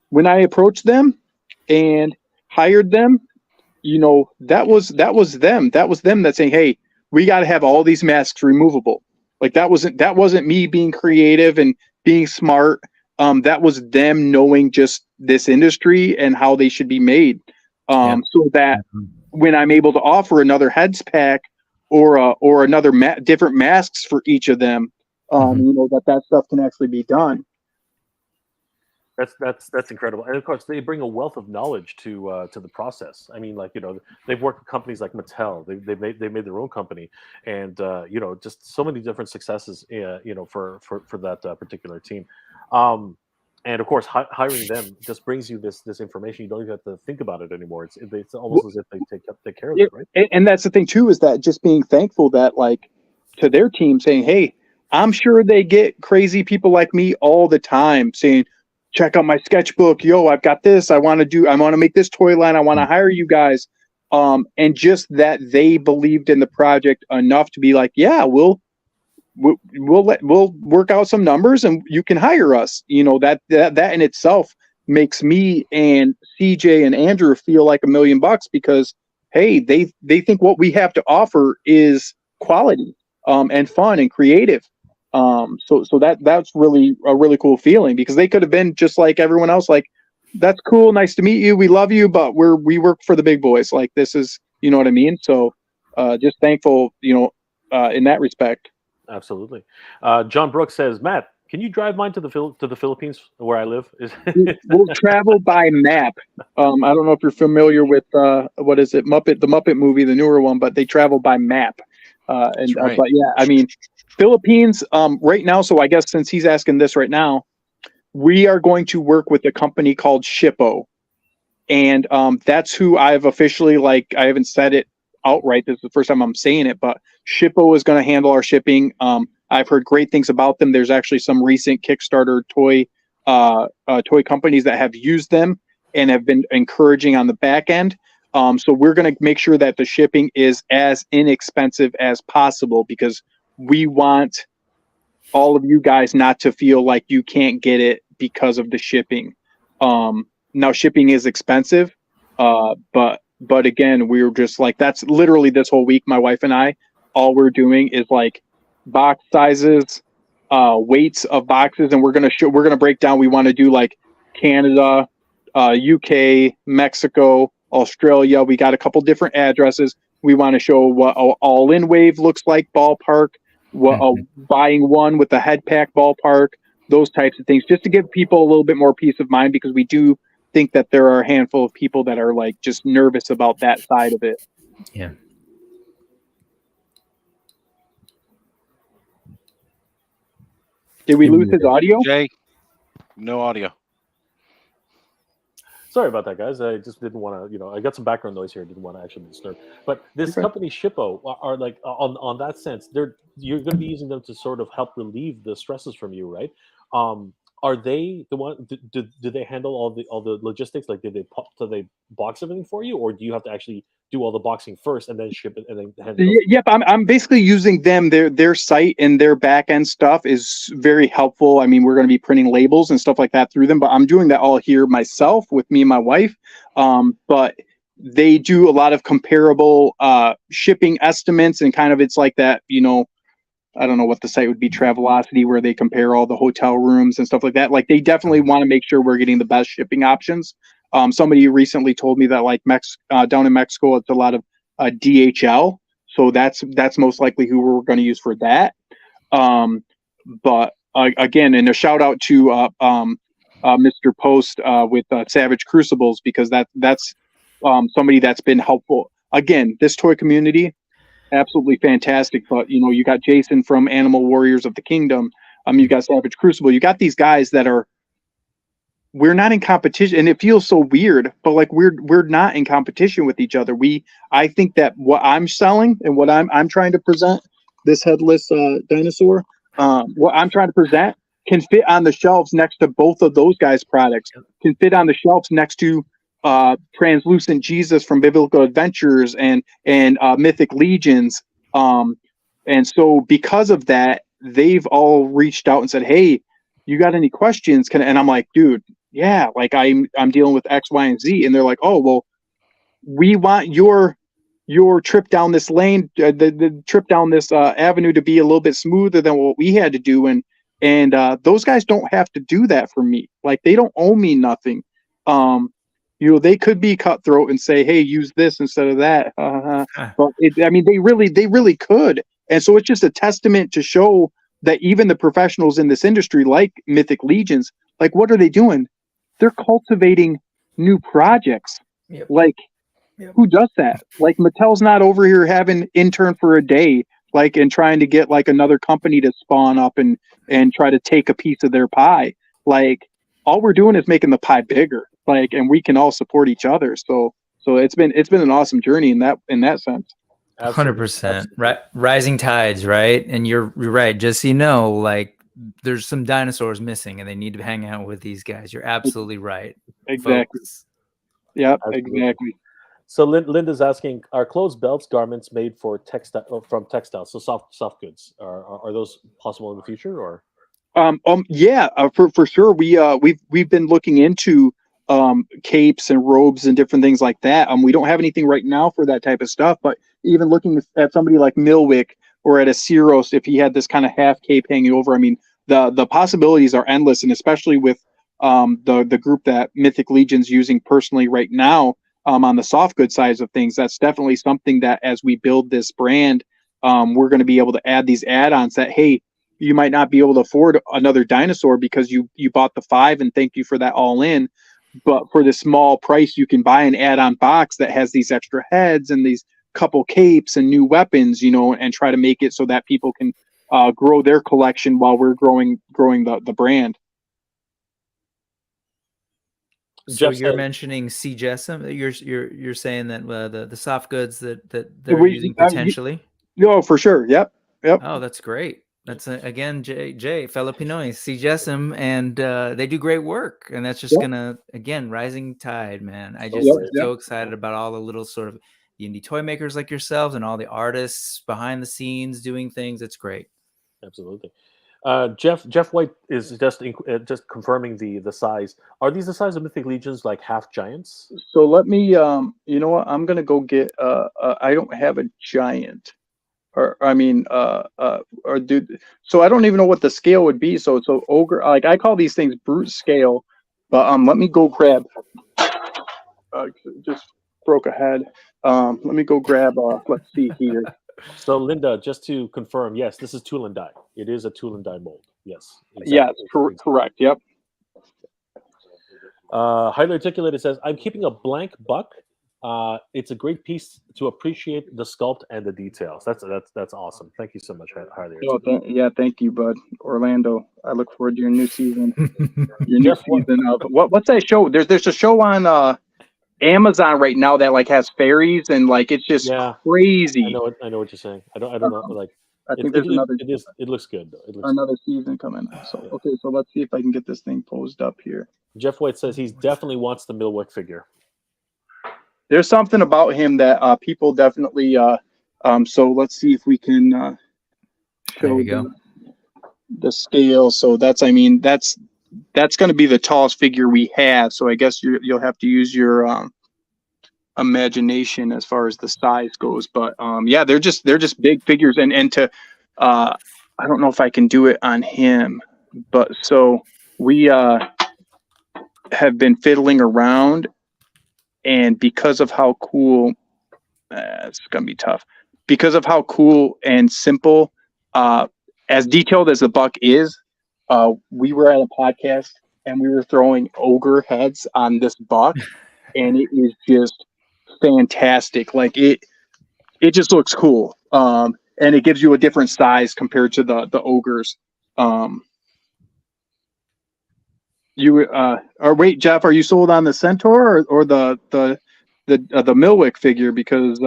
when I approached them and hired them, that was them. That was them that saying, hey, we got to have all these masks removable. Like that wasn't me being creative and being smart. That was them knowing just this industry and how they should be made. So that when I'm able to offer another heads pack or another different masks for each of them, that stuff can actually be done. That's incredible, and of course they bring a wealth of knowledge to the process. I mean, they've worked with companies like Mattel. They made their own company, and just so many different successes. For that particular team. And of course, hiring them just brings you this information. You don't even have to think about it anymore. It's almost as if they take care of it, right? And that's the thing too, is that just being thankful that, like, to their team saying, hey, I'm sure they get crazy people like me all the time saying, check out my sketchbook. Yo, I've got this. I want to make this toy line. I want to hire you guys. And just that they believed in the project enough to be like, yeah, we'll work out some numbers and you can hire us. You know, that in itself makes me and CJ and Andrew feel like $1 million, because hey, they think what we have to offer is quality, and fun and creative. So that's really a really cool feeling, because they could have been just like everyone else, like, that's cool, nice to meet you, we love you, but we work for the big boys. Like, this is, you know what I mean? So just thankful, you know, in that respect. Absolutely. John Brooks says, Matt, can you drive mine to the Philippines where I live? We'll travel by map. I don't know if you're familiar with what is it, the Muppet movie, the newer one, but they travel by map. But yeah, I mean, Philippines right now. So I guess since he's asking this right now, we are going to work with a company called Shippo, and that's who I've officially, like, I haven't said it outright. This is the first time I'm saying it, but Shippo is going to handle our shipping. I've heard great things about them. There's actually some recent Kickstarter toy companies that have used them and have been encouraging on the back end. So we're going to make sure that the shipping is as inexpensive as possible, because we want all of you guys not to feel like you can't get it because of the shipping. Now shipping is expensive, but again, we were just like, that's literally this whole week, my wife and I, all we're doing is like box sizes, weights of boxes, and we're gonna break down. We want to do like Canada, UK, Mexico, Australia. We got a couple different addresses. We want to show what all-in wave looks like, ballpark, what buying one with the head pack ballpark, those types of things, just to give people a little bit more peace of mind, because we do think that there are a handful of people that are like just nervous about that side of it. Yeah. Did we lose his audio? Jay, no audio. Sorry about that, guys. I just didn't want to, I got some background noise here. I didn't want to actually disturb. But this company Shippo are like, on that sense, you're going to be using them to sort of help relieve the stresses from you, right? Are they the one? Do they handle all the logistics? Like, do they box everything for you, or do you have to actually do all the boxing first and then ship it and then handle it? Yep, I'm basically using them. Their site and their back end stuff is very helpful. I mean, we're going to be printing labels and stuff like that through them, but I'm doing that all here myself with me and my wife. But they do a lot of comparable shipping estimates, and kind of, it's like that, I don't know what the site would be, Travelocity, where they compare all the hotel rooms and stuff like that. Like, they definitely want to make sure we're getting the best shipping options. Somebody recently told me that, like, down in Mexico, it's a lot of DHL. So that's most likely who we're going to use for that. But again, and a shout out to Mr. Post with Savage Crucibles, because that's somebody that's been helpful. Again, this toy community, absolutely fantastic. But you got Jason from Animal Warriors of the Kingdom. You got Savage Crucible. You got these guys that we're not in competition, and it feels so weird, but like we're not in competition with each other. I think that what I'm selling and what I'm trying to present, this headless dinosaur, what I'm trying to present can fit on the shelves next to both of those guys' products. Can fit on the shelves next to Translucent Jesus from Biblical Adventures and Mythic Legions. And so because of that, they've all reached out and said, hey, you got any questions? And I'm like, dude, yeah, like I'm dealing with X, Y, and Z. And they're like, oh, well, we want your trip down this lane, the trip down this avenue to be a little bit smoother than what we had to do. And those guys don't have to do that for me. Like, they don't owe me nothing. They could be cutthroat and say, hey, use this instead of that. But they really could. And so it's just a testament to show that even the professionals in this industry, like Mythic Legions, like, what are they doing? They're cultivating new projects. Yep. Like, who does that? Like, Mattel's not over here having intern for a day, like, and trying to get like another company to spawn up and try to take a piece of their pie. Like, all we're doing is making the pie bigger, like, and we can all support each other. So it's been an awesome journey in that sense. 100%. Right, rising tides, right? And you're right. Just so you know, like, there's some dinosaurs missing, and they need to hang out with these guys. You're absolutely right. Exactly. Folks. Yep. Absolutely. Exactly. So Linda's asking, are clothes, belts, garments made for from textiles? So soft goods. Are those possible in the future, or? Yeah, for sure. We've been looking into capes and robes and different things like that. We don't have anything right now for that type of stuff, but even looking at somebody like Milwick or at a Ciros, if he had this kind of half cape hanging over, I mean, the possibilities are endless, and especially with the group that Mythic Legion's using personally right now on the soft good sides of things, that's definitely something that as we build this brand, we're going to be able to add these add-ons that, hey, you might not be able to afford another dinosaur because you bought the 5, and thank you for that all in. But for the small price, you can buy an add-on box that has these extra heads and these couple capes and new weapons, and try to make it so that people can grow their collection while we're growing the brand. So Jeff you're said- mentioning CGSM. You're saying that the soft goods that they're using potentially. No, for sure. Yep. Oh, that's great. That's again, Jay Filipinos, CGSM, and they do great work. And that's just gonna, again, rising tide, man. I just so excited about all the little sort of the indie toy makers like yourselves and all the artists behind the scenes doing things. It's great. Absolutely. Jeff White is just confirming the size. Are these the size of Mythic Legions, like half giants? So let me, you know what? I'm gonna go get. I don't have a giant, or dude. So I don't even know what the scale would be. So ogre, like I call these things brute scale, but let me go grab. Just broke a head. Let me go grab. Let's see here. So Linda, just to confirm, yes, this is tool and die. It is a tool and die mold. Yes. Exactly. Yeah, correct. Yep. Highly Articulated says, I'm keeping a blank buck. It's a great piece to appreciate the sculpt and the details. That's awesome. Thank you so much, Highly Articulated. Thank you, bud. Orlando, I look forward to your new season. Of what's that show? There's a show on Amazon right now that like has fairies and like it's just crazy. I know what you're saying. I don't know. Like I think there's another. It looks good though. It looks another season coming. So okay, so let's see if I can get this thing posed up here. Jeff White says he definitely wants the Milwick figure. There's something about him that people definitely. So let's see if we can show the scale. So that's going to be the tallest figure we have. So I guess you'll have to use your imagination as far as the size goes. But yeah, they're just big figures. And to I don't know if I can do it on him, but so we have been fiddling around, and because of how cool, it's gonna be tough. Because of how cool and simple, as detailed as the buck is, we were at a podcast and we were throwing ogre heads on this buck, and it is just fantastic. Like it just looks cool, and it gives you a different size compared to the ogres. Wait, Jeff, are you sold on the Centaur or the Milwick figure? Because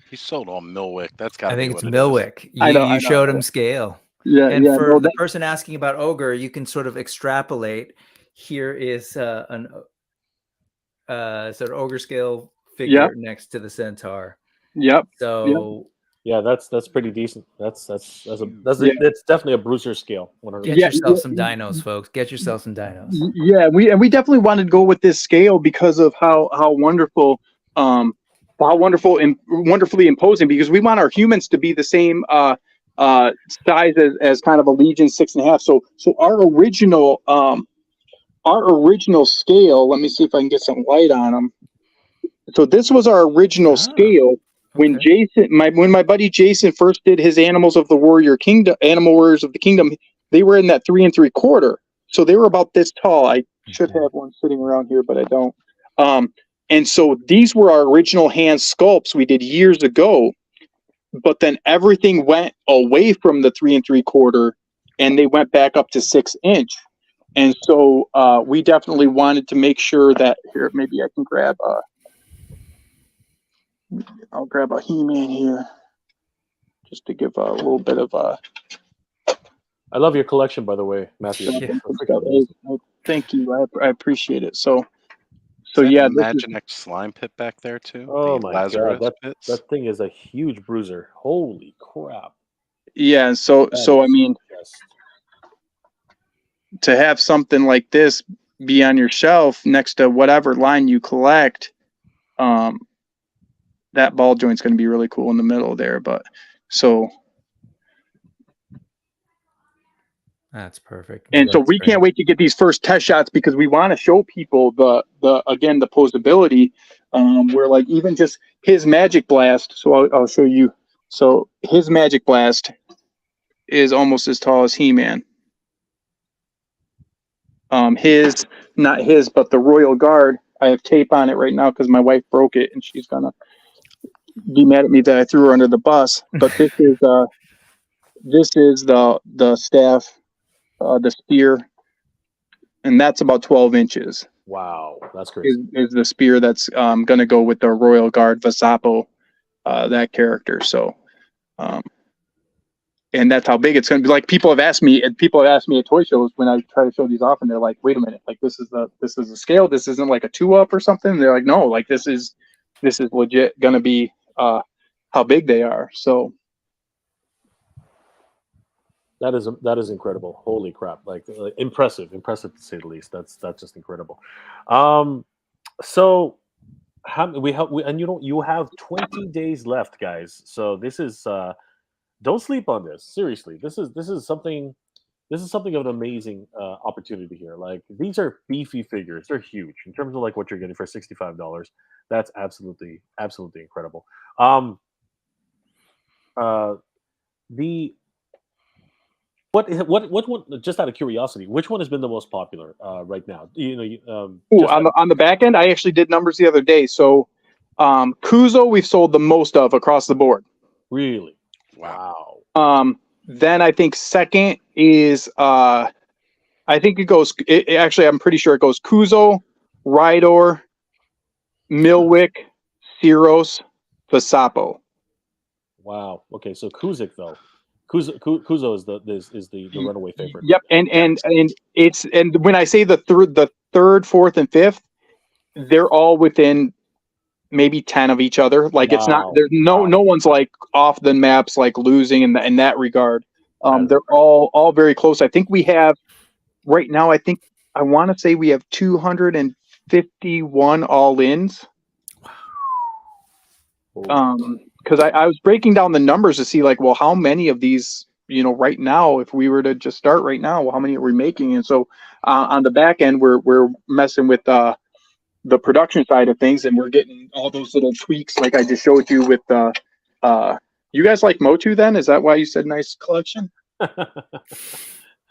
he's sold on Milwick. That's got. I think it's Milwick. You showed him scale. Yeah, and for the person asking about ogre, you can sort of extrapolate. Here is an sort of ogre scale figure next to the Centaur. Yep. So. Yeah, that's pretty decent. That's definitely a bruiser scale. 100%. Get yourself some dinos, folks. Get yourself some dinos. Yeah, we definitely wanted to go with this scale because of how wonderful, and wonderfully imposing. Because we want our humans to be the same size as kind of a Legion 6.5. So our original scale. Let me see if I can get some light on them. So this was our original scale. When my buddy Jason first did his Animal Warriors of the Kingdom, they were in that 3 3/4. So they were about this tall. I should have one sitting around here, but I don't. And so these were our original hand sculpts we did years ago. But then everything went away from the 3 3/4, and they went back up to 6 inch. And so we definitely wanted to make sure that here, maybe I can grab I'll grab a He-Man here just to give a little bit of I love your collection, by the way, Matthew. Yeah. Thank you. I appreciate it. So Is that yeah, Imaginext slime pit back there too. Oh The my Lazarus god, pits. that thing is a huge bruiser. Holy crap! yeah. So That I is mean, just- to have something like this be on your shelf next to whatever line you collect, that ball joint's going to be really cool in the middle there. But so. That's perfect. And so That's we great. can't wait to get these first test shots because we want to show people the posability. Where like even just his Magic Blast. So I'll show you. So his Magic Blast is almost as tall as He-Man. Not his, but the Royal Guard. I have tape on it right now because my wife broke it and she's gonna be mad at me that I threw her under the bus. But this is the staff. The spear, and that's about 12 inches. wow, that's crazy. Is the spear that's going to go with the Royal Guard Vasapo, that character. So, and that's how big it's going to be. Like people have asked me at toy shows when I try to show these off, and they're like, "Wait a minute, like this is a scale. This isn't like a 2-up or something." They're like, "No, like this is legit going to be how big they are." So. That is incredible. Holy crap! Like impressive to say the least. That's just incredible. So you have 20 days left, guys. So this is don't sleep on this. Seriously, this is something of an amazing opportunity here. Like these are beefy figures. They're huge in terms of like what you're getting for $65. That's absolutely incredible. What just out of curiosity, which one has been the most popular right now? On the back end, I actually did numbers the other day. So Kuzo we've sold the most of across the board. Really? Wow. Then I think second is I think actually I'm pretty sure it goes Kuzo, Rydor, Milwick, Siros, Vasapo. Wow. Okay, so Kuzik though. Kuzo is the runaway favorite. Yep, and when I say the third, fourth, and fifth, they're all within maybe 10 of each other. Like it's not there's no one's like off the maps, like losing in that regard. They're all very close. I think we have right now. I want to say we have 251 all-ins. Because I was breaking down the numbers to see like, well, how many of these, right now, if we were to just start right now, well, how many are we making? And so on the back end, we're messing with the production side of things, and we're getting all those little tweaks like I just showed you with you guys like MOTU then? Is that why you said nice collection? Kind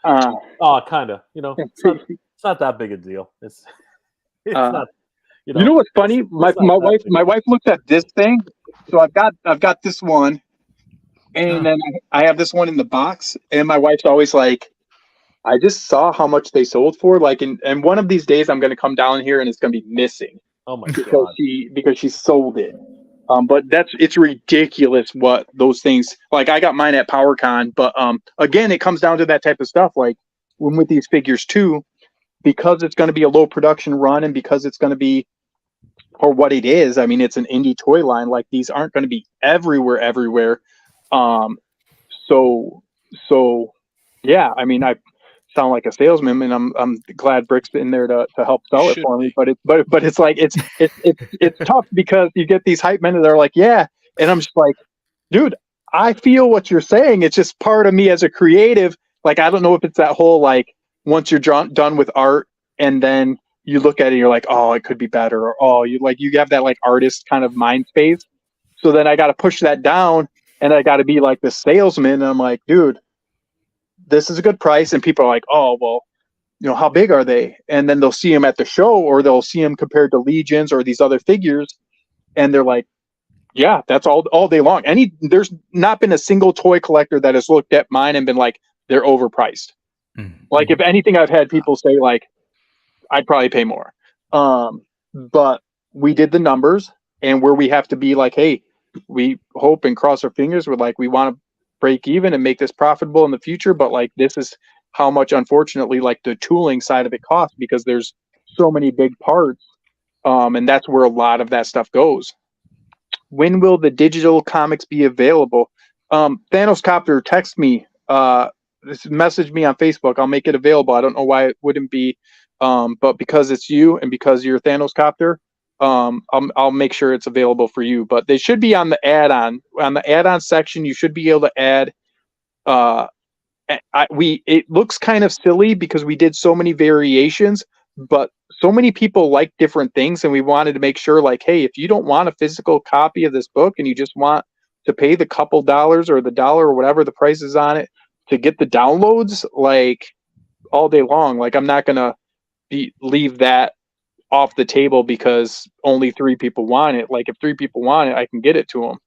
of. It's not that big a deal. It's not. You know what's funny? My wife looked at this thing. So I've got this one, and then I have this one in the box. And my wife's always like, I just saw how much they sold for. Like, and one of these days I'm going to come down here and it's going to be missing. Oh my god! Because she sold it. But it's ridiculous what those things. Like I got mine at PowerCon, but again, it comes down to that type of stuff. Like when with these figures too, because it's going to be a low production run, and because it's going to be. Or what it is. I mean, it's an indie toy line. Like these aren't going to be everywhere. So yeah. I mean, I sound like a salesman, and I'm glad Brick's in there to help sell it for me. But it's like it's tough because you get these hype men that are like, yeah, and I'm just like, dude, I feel what you're saying. It's just part of me as a creative. Like I don't know if it's that whole like once you're done with art and then. You look at it and you're like, oh, it could be better. Or, oh, you have that like artist kind of mind space. So then I got to push that down and I got to be like the salesman. And I'm like, dude, this is a good price. And people are like, oh, well, how big are they? And then they'll see them at the show or they'll see them compared to Legions or these other figures. And they're like, yeah, that's all day long. There's not been a single toy collector that has looked at mine and been like, they're overpriced. Like, if anything, I've had people say, like, I'd probably pay more. But we did the numbers, and where we have to be like, hey, we hope and cross our fingers. We're like, we want to break even and make this profitable in the future. But like, this is how much, unfortunately, like the tooling side of it costs, because there's so many big parts. And that's where a lot of that stuff goes. When will the digital comics be available? Thanos Copter, text me, message me on Facebook. I'll make it available. I don't know why it wouldn't be. But because it's you and because you're Thanos Copter, I'll make sure it's available for you. But they should be on the add-on. On the add-on section, you should be able to add. It looks kind of silly because we did so many variations, but so many people like different things, and we wanted to make sure, like, hey, if you don't want a physical copy of this book and you just want to pay the couple dollars or the dollar or whatever the price is on it to get the downloads, like, all day long, like, I'm not gonna leave that off the table because only 3 people want it. Like, if 3 people want it, I can get it to them.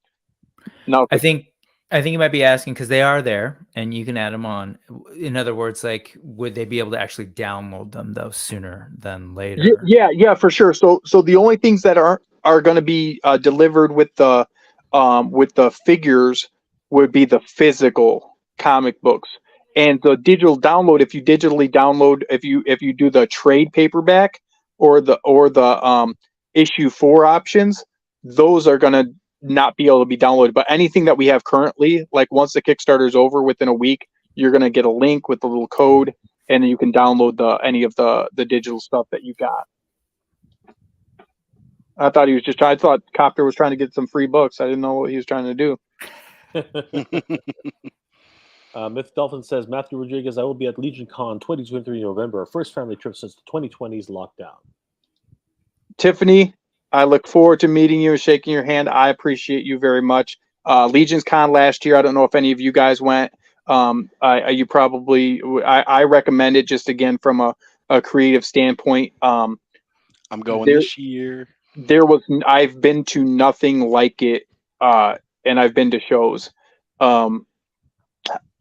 No, I think you might be asking because they are there and you can add them on. In other words, like, would they be able to actually download them though sooner than later? Yeah, for sure. So the only things that are going to be delivered with the figures would be the physical comic books, and the digital download. If you digitally download, if you do the trade paperback or the issue 4 options, those are going to not be able to be downloaded. But anything that we have currently, like, once the Kickstarter is over, within a week, you're going to get a link with the little code, and you can download any of the digital stuff that you got. I thought Copter was trying to get some free books. I didn't know what he was trying to do. Myth Dolphin says, Matthew Rodriguez, I will be at Legion Con 2023 November, our first family trip since the 2020's lockdown. Tiffany, I look forward to meeting you and shaking your hand. I appreciate you very much. Legion's Con last year, I don't know if any of you guys went. I recommend it, just again from a creative standpoint. I'm going this year. I've been to nothing like it, and I've been to shows.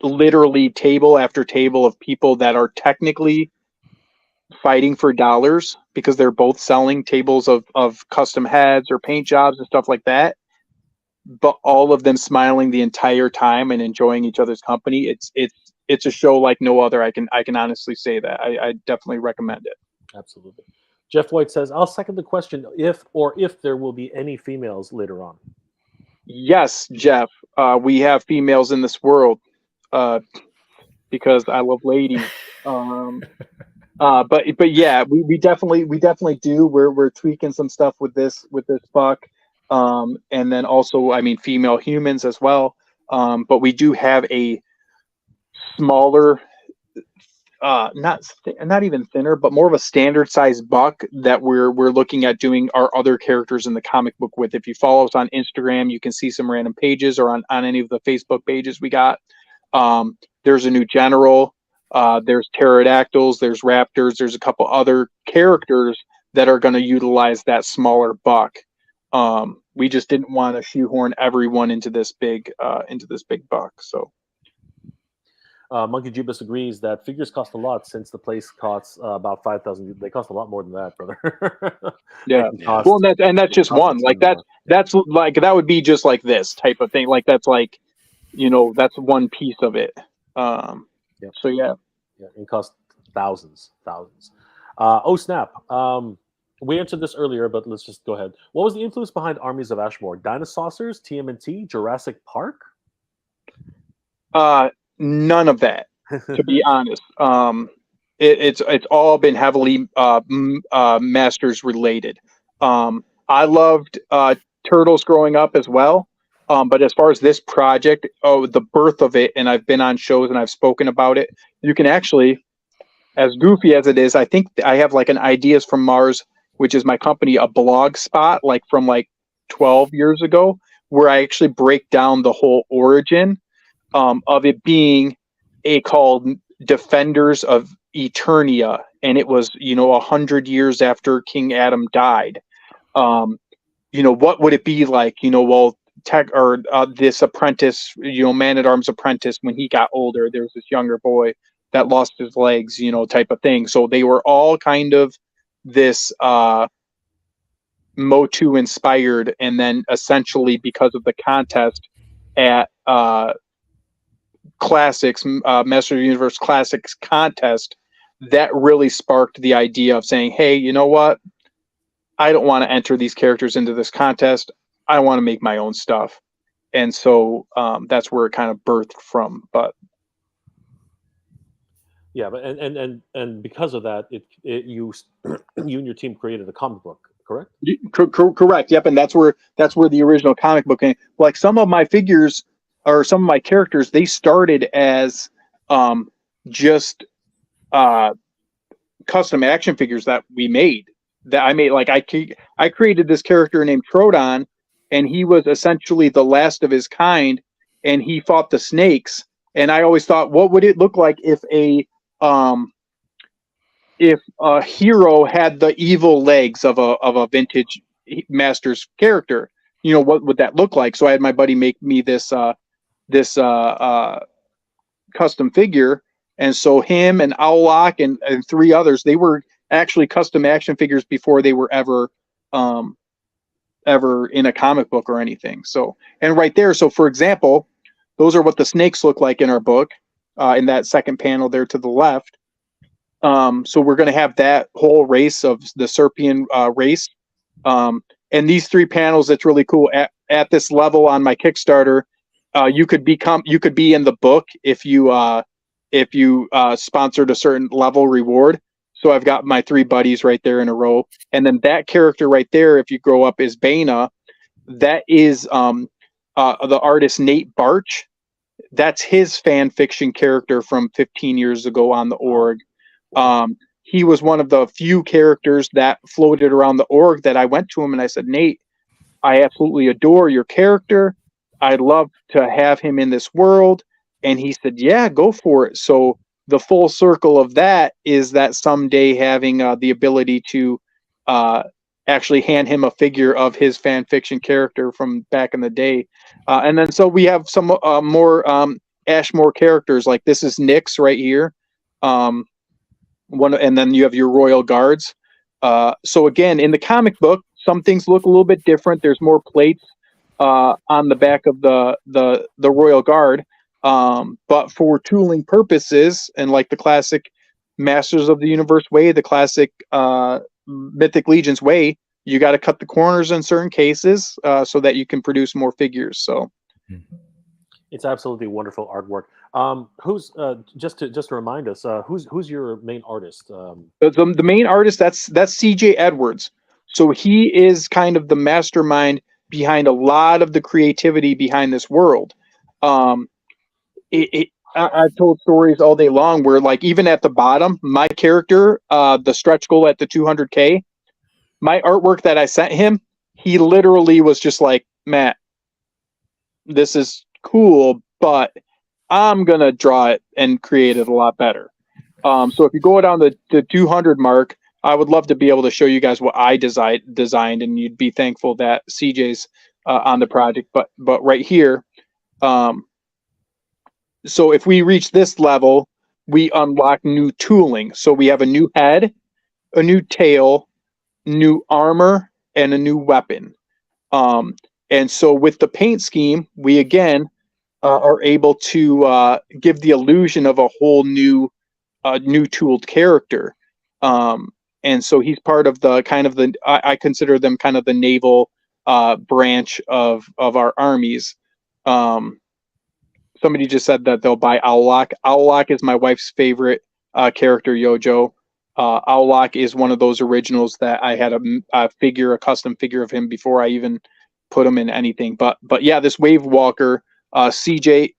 Literally table after table of people that are technically fighting for dollars because they're both selling tables of custom heads or paint jobs and stuff like that, but all of them smiling the entire time and enjoying each other's company. It's a show like no other. I can honestly say that. I definitely recommend it. Absolutely. Jeff White says, I'll second the question, if there will be any females later on. Yes, Jeff. We have females in this world because I love ladies. But yeah, we definitely do. We're tweaking some stuff with this buck, and then also, I mean, female humans as well. But we do have a smaller, not even thinner, but more of a standard size buck that we're looking at doing our other characters in the comic book with. If you follow us on Instagram, you can see some random pages, or on any of the Facebook pages we got. There's a new general. There's pterodactyls, there's raptors, there's a couple other characters that are going to utilize that smaller buck. We just didn't want to shoehorn everyone into this big buck. So, Monkey Jubis agrees that figures cost a lot since the place costs about 5,000. They cost a lot more than that, brother. Yeah. Well, that's just one. Like that's like that would be just like this type of thing. Like that's like, that's one piece of it. Yeah. So yeah, it costs thousands. Oh snap! We answered this earlier, but let's just go ahead. What was the influence behind Armies of Ashmore? Dinosaurs, TMNT, Jurassic Park? None of that, to be honest. It's all been heavily Masters related. I loved Turtles growing up as well. But as far as this project, the birth of it, and I've been on shows and I've spoken about it, you can actually, as goofy as it is, I think I have like an Ideas from Mars, which is my company, a blog spot like from like 12 years ago, where I actually break down the whole origin of it being called Defenders of Eternia. And it was, 100 years after King Adam died. What would it be like, this apprentice, Man-at-Arms apprentice, when he got older, there was this younger boy that lost his legs, you know, type of thing. So they were all kind of this MOTU inspired, and then essentially because of the contest at Classics, Master of the Universe Classics contest, that really sparked the idea of saying, hey, you know what? I don't want to enter these characters into this contest. I want to make my own stuff. And so that's where it kind of birthed from. But yeah, but and because of that, you and your team created a comic book, correct? Correct. Yep. And that's where the original comic book came. Like some of my figures or some of my characters, they started as just custom action figures that we made. That I made. Like I created this character named Troodon, and he was essentially the last of his kind, and he fought the snakes. And I always thought, what would it look like if a hero had the evil legs of a vintage Masters character? You know, what would that look like? So I had my buddy make me this custom figure, and so him and Owlock and 3 others, they were actually custom action figures before they were ever in a comic book or anything. So, and right there, so for example, those are what the snakes look like in our book, in that second panel there to the left. So we're going to have that whole race of the Serpian race. And these 3 panels, that's really cool. At this level on my Kickstarter, you could be in the book if you sponsored a certain level reward. So I've got my 3 buddies right there in a row. And then that character right there, if you grow up, is Bana. That is the artist Nate Barch. That's his fan fiction character from 15 years ago on the org. He was one of the few characters that floated around the org that I went to him and I said, Nate, I absolutely adore your character. I'd love to have him in this world. And he said, yeah, go for it. So the full circle of that is that someday having the ability to actually hand him a figure of his fan fiction character from back in the day. And then so we have some more Ashmore characters. Like this is Nyx right here. And then you have your Royal Guards. So again, in the comic book, some things look a little bit different. There's more plates on the back of the Royal Guard. But for tooling purposes, and like the classic Masters of the Universe way, the classic Mythic Legions way, you got to cut the corners in certain cases so that you can produce more figures. So it's absolutely wonderful artwork. Who's just to remind us, who's your main artist? The main artist, that's CJ Edwards. So he is kind of the mastermind behind a lot of the creativity behind this world. I've told stories all day long where, like, even at the bottom, my character, the stretch goal at the 200K, my artwork that I sent him, he literally was just like, Matt, this is cool, but I'm going to draw it and create it a lot better. So if you go down the 200 mark, I would love to be able to show you guys what I designed, and you'd be thankful that CJ's on the project. But right here, so if we reach this level, we unlock new tooling. So we have a new head, a new tail, new armor, and a new weapon. And so with the paint scheme, we again are able to give the illusion of a whole new tooled character. And so he's part of the kind of I consider them kind of the naval branch of our armies. Somebody just said that they'll buy Owlock. Owlock is my wife's favorite character, Yojo. Owlock is one of those originals that I had a custom figure of him before I even put him in anything. But yeah, this Wave Walker, CJ,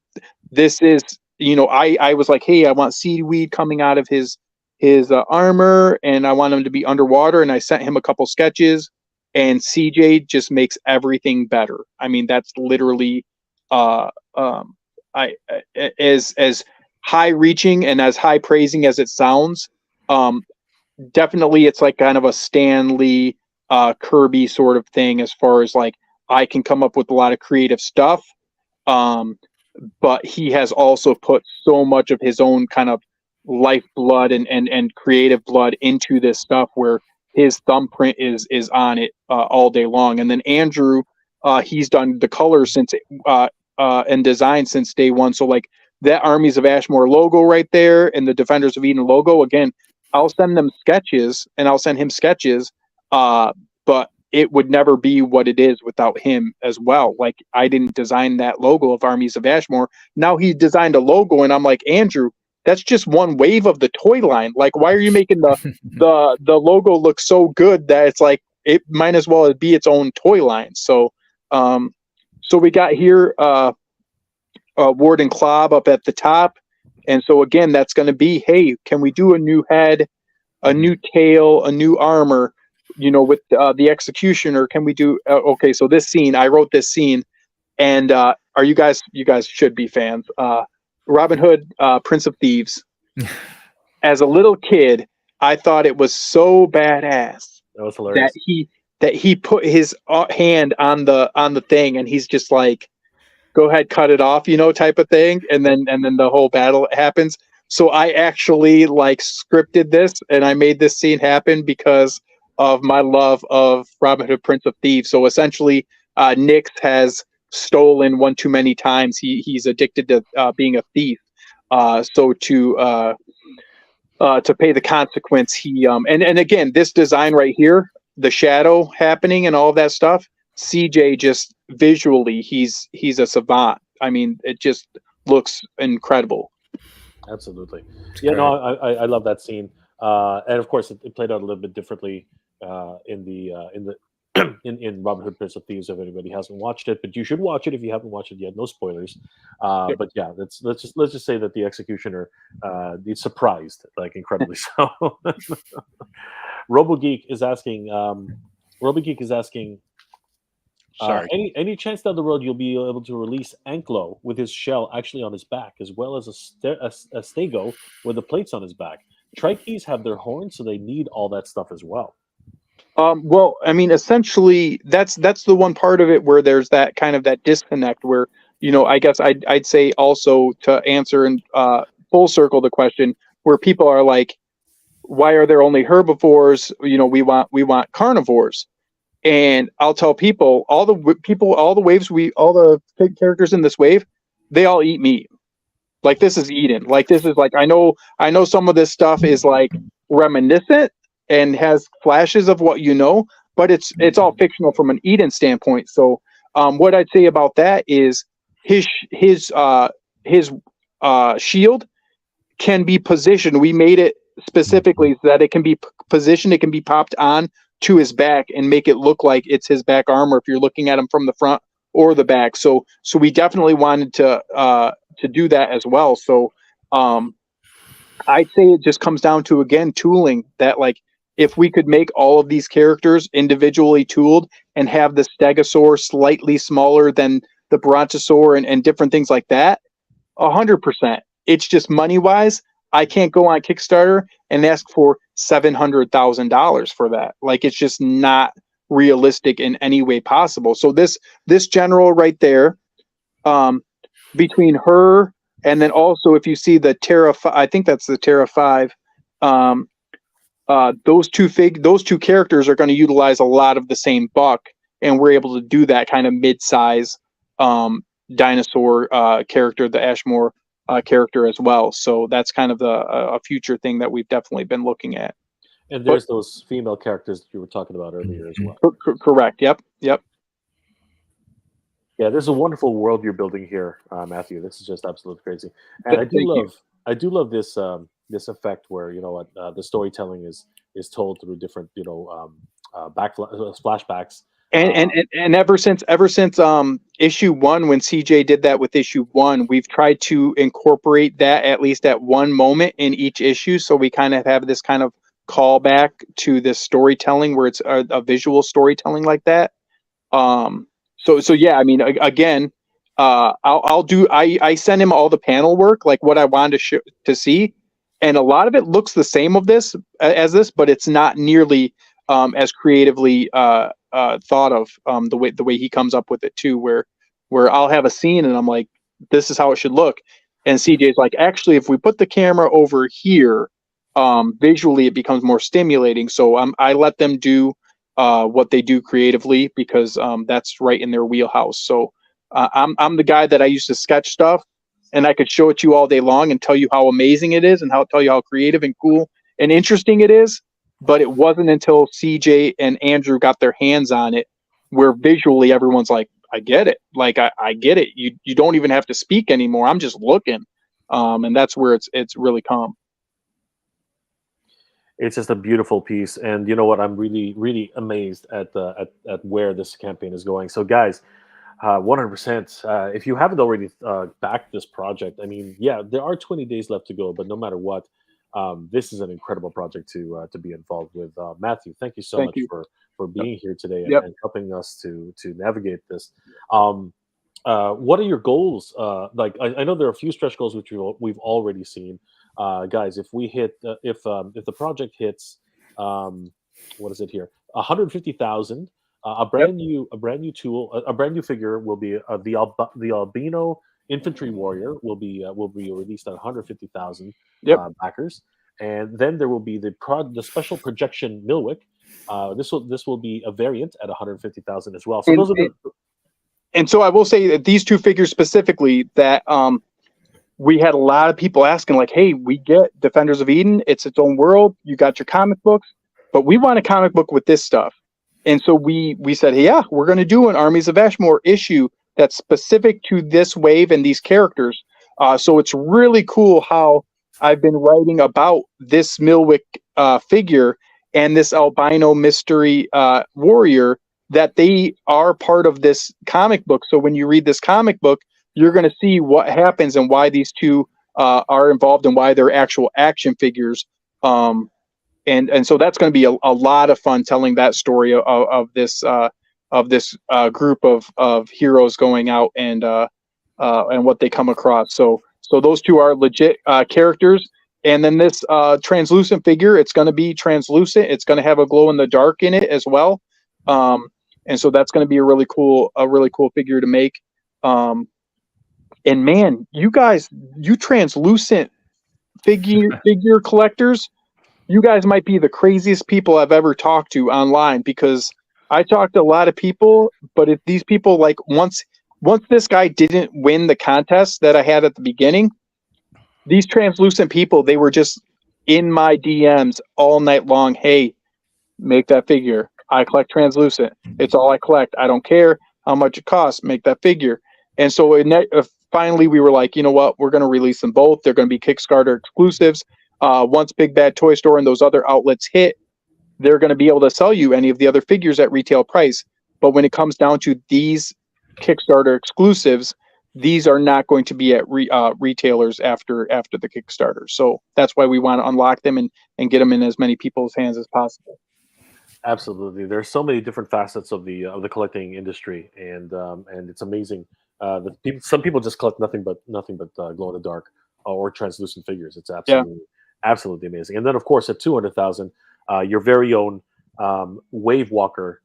this is, I was like, hey, I want seaweed coming out of his armor, and I want him to be underwater, and I sent him a couple sketches, and CJ just makes everything better. I mean, that's literally as high reaching and as high praising as it sounds. Definitely it's like kind of a Stan Lee Kirby sort of thing, as far as like I can come up with a lot of creative stuff, but he has also put so much of his own kind of lifeblood and creative blood into this stuff, where his thumbprint is on it all day long. And then Andrew, he's done the colors since and design since day one. So like that Armies of Ashmore logo right there and the Defenders of Eden logo, again, I'll send them sketches and I'll send him sketches, but it would never be what it is without him as well. Like, I didn't design that logo of Armies of Ashmore. Now he designed a logo, and I'm like, Andrew, that's just one wave of the toy line. Like, why are you making the logo look so good that it's like it might as well be its own toy line? So, so we got here Ward and Klob up at the top, and so again, that's going to be, hey, can we do a new head, a new tail, a new armor? You know, with the Executioner, can we do? Okay, so this scene, I wrote this scene, and are you guys should be fans. Robin Hood, Prince of Thieves. As a little kid, I thought it was so badass. That was hilarious. That he put his hand on the thing, and he's just like, "Go ahead, cut it off," you know, type of thing. And then the whole battle happens. So I actually like scripted this, and I made this scene happen because of my love of Robin Hood, Prince of Thieves. So essentially, Nyx has stolen one too many times. He's addicted to being a thief. So to pay the consequence, he and again, this design right here, the shadow happening and all of that stuff. CJ just visually, he's a savant. I mean, it just looks incredible. Absolutely. Yeah, no, I love that scene. And of course, it played out a little bit differently in Robin Hood, Prince of Thieves. If anybody hasn't watched it, but you should watch it if you haven't watched it yet. No spoilers. But yeah, let's just say that the Executioner is surprised, like incredibly so. RoboGeek is asking. Sorry. Any chance down the road you'll be able to release Anklo with his shell actually on his back, as well as a Stego with the plates on his back? Trikeys have their horns, so they need all that stuff as well. Well, I mean, essentially, that's the one part of it where there's that kind of that disconnect where, you know, I guess I'd say also to answer in full circle the question where people are like, why are there only herbivores? You know, we want carnivores. And I'll tell people, all the characters in this wave, they all eat meat. Like, this is Eden. Like, this is like, I know some of this stuff is like reminiscent and has flashes of what you know, but it's all fictional from an Eden standpoint. So what I'd say about that is his shield can be positioned. We made it specifically so that it can be positioned, it can be popped on to his back and make it look like it's his back armor if you're looking at him from the front or the back. So we definitely wanted to do that as well. So I'd say it just comes down to, again, tooling. That, like, if we could make all of these characters individually tooled and have the Stegosaur slightly smaller than the Brontosaur and different things like that, 100%. It's just money wise, I can't go on Kickstarter and ask for $700,000 for that. Like, it's just not realistic in any way possible. So this general right there, between her and then also if you see the Terra, I think that's the Terra 5. Those two characters are going to utilize a lot of the same buck, and we're able to do that kind of mid-size dinosaur character, the Ashmore character as well. So that's kind of a future thing that we've definitely been looking at. And there's those female characters that you were talking about earlier as well. Correct. Yep. Yeah, there's a wonderful world you're building here, Matthew. This is just absolutely crazy, and I do love this this effect where, you know what, the storytelling is told through different, you know, flashbacks. And ever since issue 1, when CJ did that with issue 1, we've tried to incorporate that at least at one moment in each issue, so we kind of have this kind of callback to this storytelling where it's a visual storytelling like that. So yeah, I mean, again, I send him all the panel work, like what I wanted to see, and a lot of it looks the same as this, but it's not nearly as creatively thought of, the way he comes up with it too, where I'll have a scene and I'm like, this is how it should look. And CJ's like, actually, if we put the camera over here, visually it becomes more stimulating. So I let them do what they do creatively, because that's right in their wheelhouse. So I'm the guy that I used to sketch stuff, and I could show it to you all day long and tell you how amazing it is and tell you how creative and cool and interesting it is. But it wasn't until CJ and Andrew got their hands on it where visually everyone's like, I get it. Like, I get it. You don't even have to speak anymore. I'm just looking. And that's where it's really come. It's just a beautiful piece, and you know what? I'm really, really amazed at where this campaign is going. So, guys, 100%. If you haven't already backed this project, I mean, yeah, there are 20 days left to go, but no matter what, this is an incredible project to be involved with. Matthew, thank you so much for being here today and helping us to navigate this. What are your goals? Like, I know there are a few stretch goals which we've already seen. Guys, if we hit, if the project hits, what is it here? 150,000. A brand new tool, a brand new figure will be the albino infantry warrior will be released at 150,000 backers, and then there will be the special projection Milwick. This will be a variant at 150,000 as well. So those are the. And so I will say that these two figures specifically, that we had a lot of people asking, like, hey, we get Defenders of Eden, it's its own world, you got your comic books, but we want a comic book with this stuff. And so we said, hey, yeah, we're going to do an Armies of Ashmore issue that's specific to this wave and these characters. So it's really cool how I've been writing about this Milwick figure and this albino mystery warrior, that they are part of this comic book. So when you read this comic book, you're going to see what happens and why these two are involved and why they're actual action figures. And so that's going to be a lot of fun telling that story of this group of heroes going out and what they come across. So those two are legit characters. And then this translucent figure, it's going to be translucent. It's going to have a glow in the dark in it as well. And so that's going to be a really cool figure to make. And man, you guys, you translucent figure collectors, you guys might be the craziest people I've ever talked to online, because I talked to a lot of people, but if these people, like, once this guy didn't win the contest that I had at the beginning, these translucent people, they were just in my DMs all night long. Hey, make that figure. I collect translucent. It's all I collect. I don't care how much it costs. Make that figure. And so finally we were like, you know what? We're going to release them both. They're going to be Kickstarter exclusives. Once Big Bad Toy Store and those other outlets hit, they're going to be able to sell you any of the other figures at retail price. But when it comes down to these Kickstarter exclusives, these are not going to be at retailers after the Kickstarter. So that's why we want to unlock them and get them in as many people's hands as possible. Absolutely, there's so many different facets of the collecting industry, and it's amazing. Some people just collect nothing but glow in the dark or translucent figures. It's absolutely amazing. And then of course at 200,000, your very own Wave Walker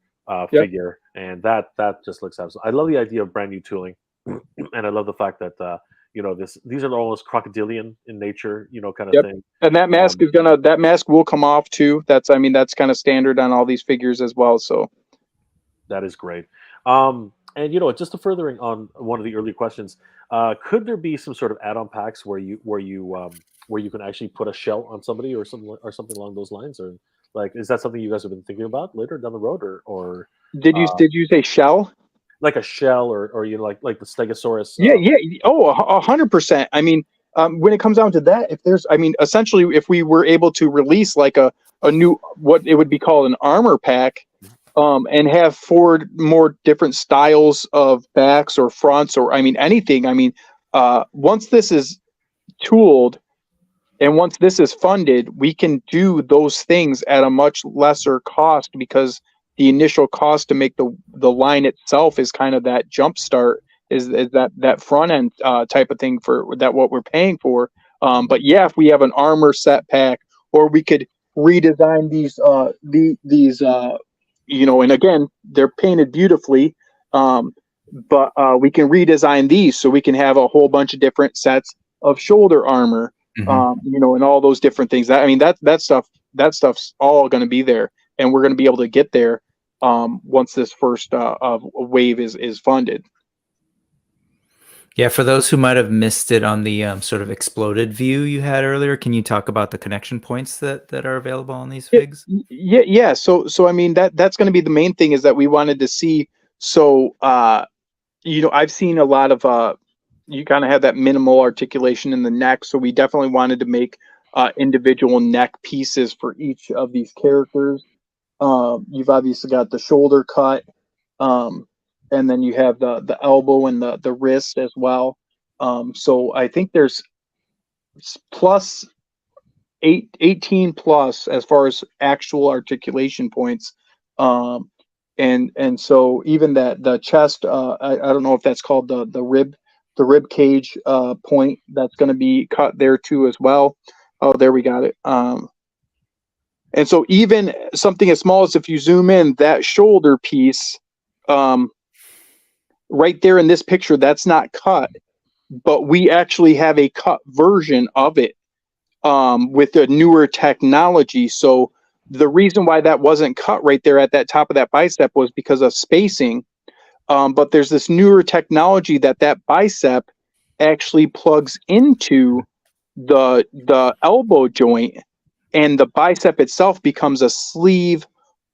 figure, and that just looks absolutely. I love the idea of brand new tooling, and I love the fact that these are almost crocodilian in nature, kind of thing. And that mask that mask will come off too. That's kind of standard on all these figures as well. So that is great. And just to furthering on one of the earlier questions, could there be some sort of add-on packs where you can actually put a shell on somebody or something along those lines, or like, is that something you guys have been thinking about later down the road, or did you say shell? Like a shell, or like the Stegosaurus? Yeah. Oh, 100%. I mean, when it comes down to that, essentially, if we were able to release like a new, what it would be called an armor pack, and have 4 more different styles of backs or fronts, or anything. Once this is tooled and once this is funded, we can do those things at a much lesser cost, because the initial cost to make the line itself is kind of that jump start, is that front end type of thing for that, what we're paying for. But yeah, if we have an armor set pack, or we could redesign these and again, they're painted beautifully, but we can redesign these so we can have a whole bunch of different sets shoulder armor, Mhm. you know, and all those different things. That, I mean, that stuff's all going to be there, and we're going to be able to get there once this first wave is funded. Yeah, for those who might have missed it on the sort of exploded view you had earlier, can you talk about the connection points that are available on these figs? Yeah. So I mean, that's going to be the main thing, is that we wanted to see. So you know, I've seen a lot of you kind of have that minimal articulation in the neck, so we definitely wanted to make individual neck pieces for each of these characters. You've obviously got the shoulder cut, um, and then you have the elbow and the wrist as well. So I think there's plus 18 plus as far as actual articulation points. And so even that the chest, I don't know if that's called the rib cage point, that's going to be cut there too as well. Oh, there we got it. And so even something as small as, if you zoom in, that shoulder piece, right there in this picture, that's not cut, but we actually have a cut version of it with the newer technology. So the reason why that wasn't cut right there at that top of that bicep was because of spacing. But there's this newer technology that bicep actually plugs into the elbow joint, and the bicep itself becomes a sleeve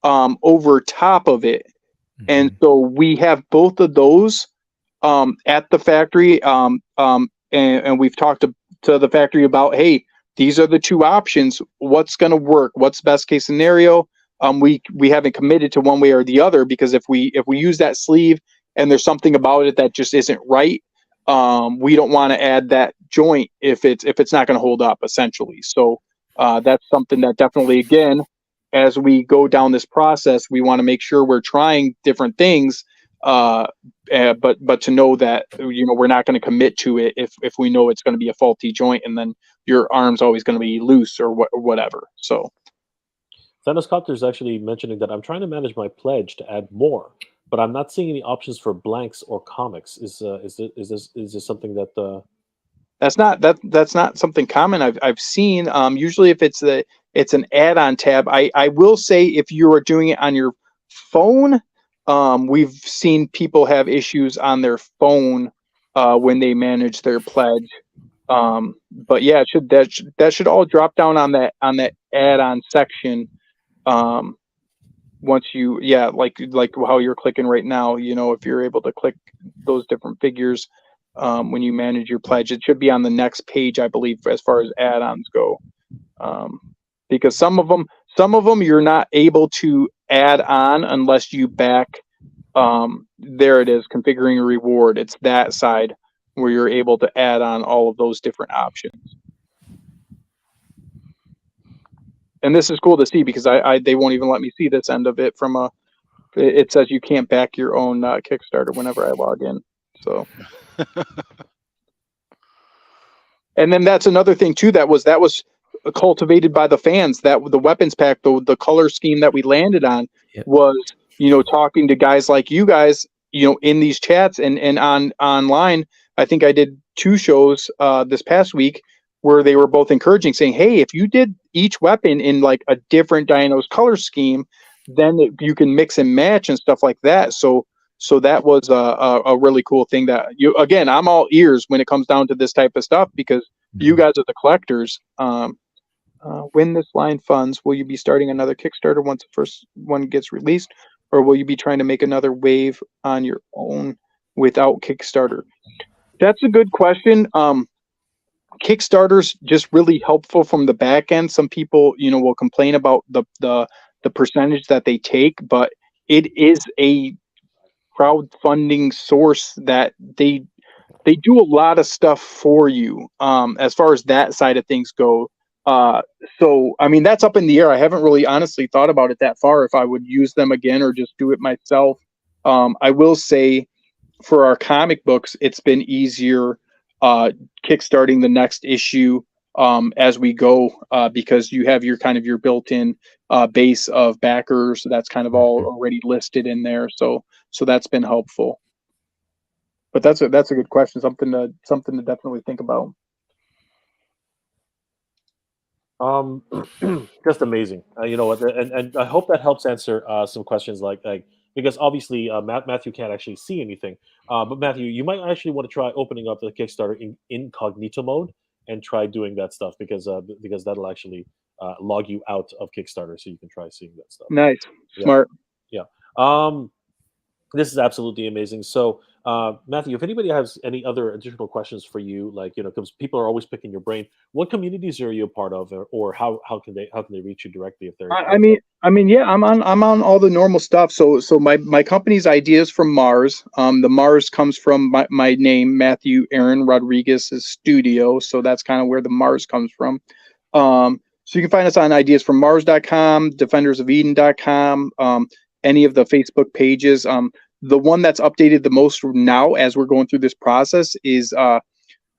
over top of it. And so we have both of those at the factory, and we've talked to the factory about, hey, these are the two options. What's going to work? What's best case scenario? We haven't committed to one way or the other, because if we use that sleeve and there's something about it that just isn't right, we don't want to add that joint if it's not going to hold up, essentially. So that's something that definitely, again, as we go down this process, we want to make sure we're trying different things, but to know that, you know, we're not going to commit to it if we know it's going to be a faulty joint, and then your arm's always going to be loose or whatever. So Thanos Copter's actually mentioning that I'm trying to manage my pledge to add more, but I'm not seeing any options for blanks or comics. Is this something that that's not something common I've seen. Usually if it's an add-on tab, I will say, if you are doing it on your phone, we've seen people have issues on their phone when they manage their pledge. But yeah, that should all drop down on that add-on section. Once you, yeah, like how you're clicking right now, you know, if you're able to click those different figures when you manage your pledge, it should be on the next page, I believe, as far as add-ons go. Because some of them you're not able to add on unless you back. There it is, configuring a reward. It's that side where you're able to add on all of those different options. And this is cool to see, because they won't even let me see this end of it from it says you can't back your own Kickstarter whenever I log in. So and then that's another thing too, that was cultivated by the fans, that the weapons pack, the color scheme that we landed on. Yep. Was, you know, talking to guys like you guys, you know, in these chats and online. I think I did 2 shows this past week where they were both encouraging, saying, hey, if you did each weapon in like a different Dino's color scheme, then you can mix and match and stuff like that. So that was a really cool thing. That again, I'm all ears when it comes down to this type of stuff, because you guys are the collectors. When this line funds, will you be starting another Kickstarter once the first one gets released, or will you be trying to make another wave on your own without Kickstarter? That's a good question. Kickstarter's just really helpful from the back end. Some people, you know, will complain about the percentage that they take, but it is a crowdfunding source that they do a lot of stuff for you as far as that side of things go. So I mean, that's up in the air. I haven't really honestly thought about it that far, if I would use them again or just do it myself. I will say, for our comic books, it's been easier kickstarting the next issue as we go, because you have your kind of your built-in base of backers that's kind of all already listed in there. So that's been helpful. But that's a good question, something to definitely think about. Just amazing. You know what? And I hope that helps answer some questions like because obviously Matthew can't actually see anything. But Matthew, you might actually want to try opening up the Kickstarter in incognito mode and try doing that stuff because that'll actually log you out of Kickstarter so you can try seeing that stuff. Nice, Yeah. smart. Yeah. This is absolutely amazing. So, Matthew, if anybody has any other additional questions for you, like because people are always picking your brain, what communities are you a part of, or how can they reach you directly if they're? I mean, yeah, I'm on all the normal stuff. So my company's Ideas from Mars. The Mars comes from my name, Matthew Aaron Rodriguez's studio. So that's kind of where the Mars comes from. So you can find us on ideasfrommars.com, defendersofeden.com, any of the Facebook pages. The one that's updated the most now as we're going through this process is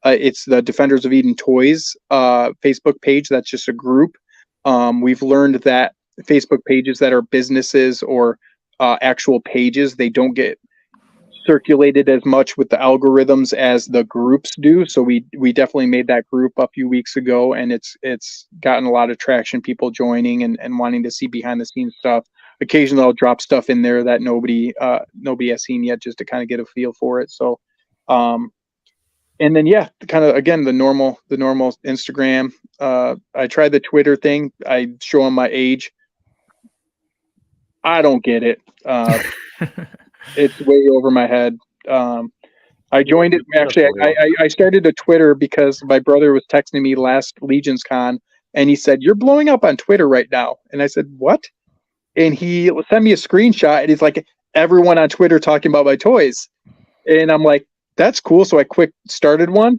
it's the Defenders of Eden Toys Facebook page. That's just a group. We've learned that Facebook pages that are businesses or actual pages, they don't get circulated as much with the algorithms as the groups do. So we definitely made that group a few weeks ago, and it's gotten a lot of traction, people joining and wanting to see behind the scenes stuff. Occasionally I'll drop stuff in there that nobody has seen yet, just to kind of get a feel for it. So and then yeah, kind of again the normal Instagram. I tried the Twitter thing. I show them my age. I don't get it. It's way over my head. I joined it. Actually, I started a Twitter because my brother was texting me last Legion's Con, and he said, "You're blowing up on Twitter right now." And I said, "What?" And he sent me a screenshot, and he's like, "Everyone on Twitter talking about my toys." And I'm like, "That's cool." So I quick started one.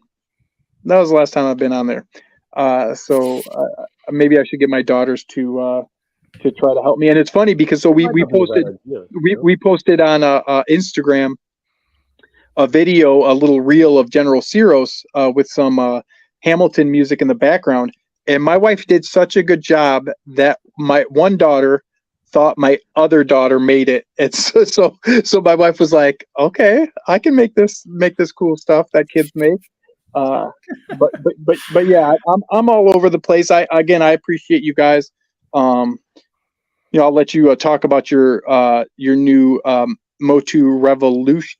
That was the last time I've been on there. So maybe I should get my daughters to try to help me. And it's funny because we posted on Instagram a video, a little reel of General Ciros with some Hamilton music in the background. And my wife did such a good job that my one daughter thought my other daughter made it. And so my wife was like, "Okay, I can make this cool stuff that kids make." But yeah, I'm all over the place. I appreciate you guys. I'll let you talk about your new MOTU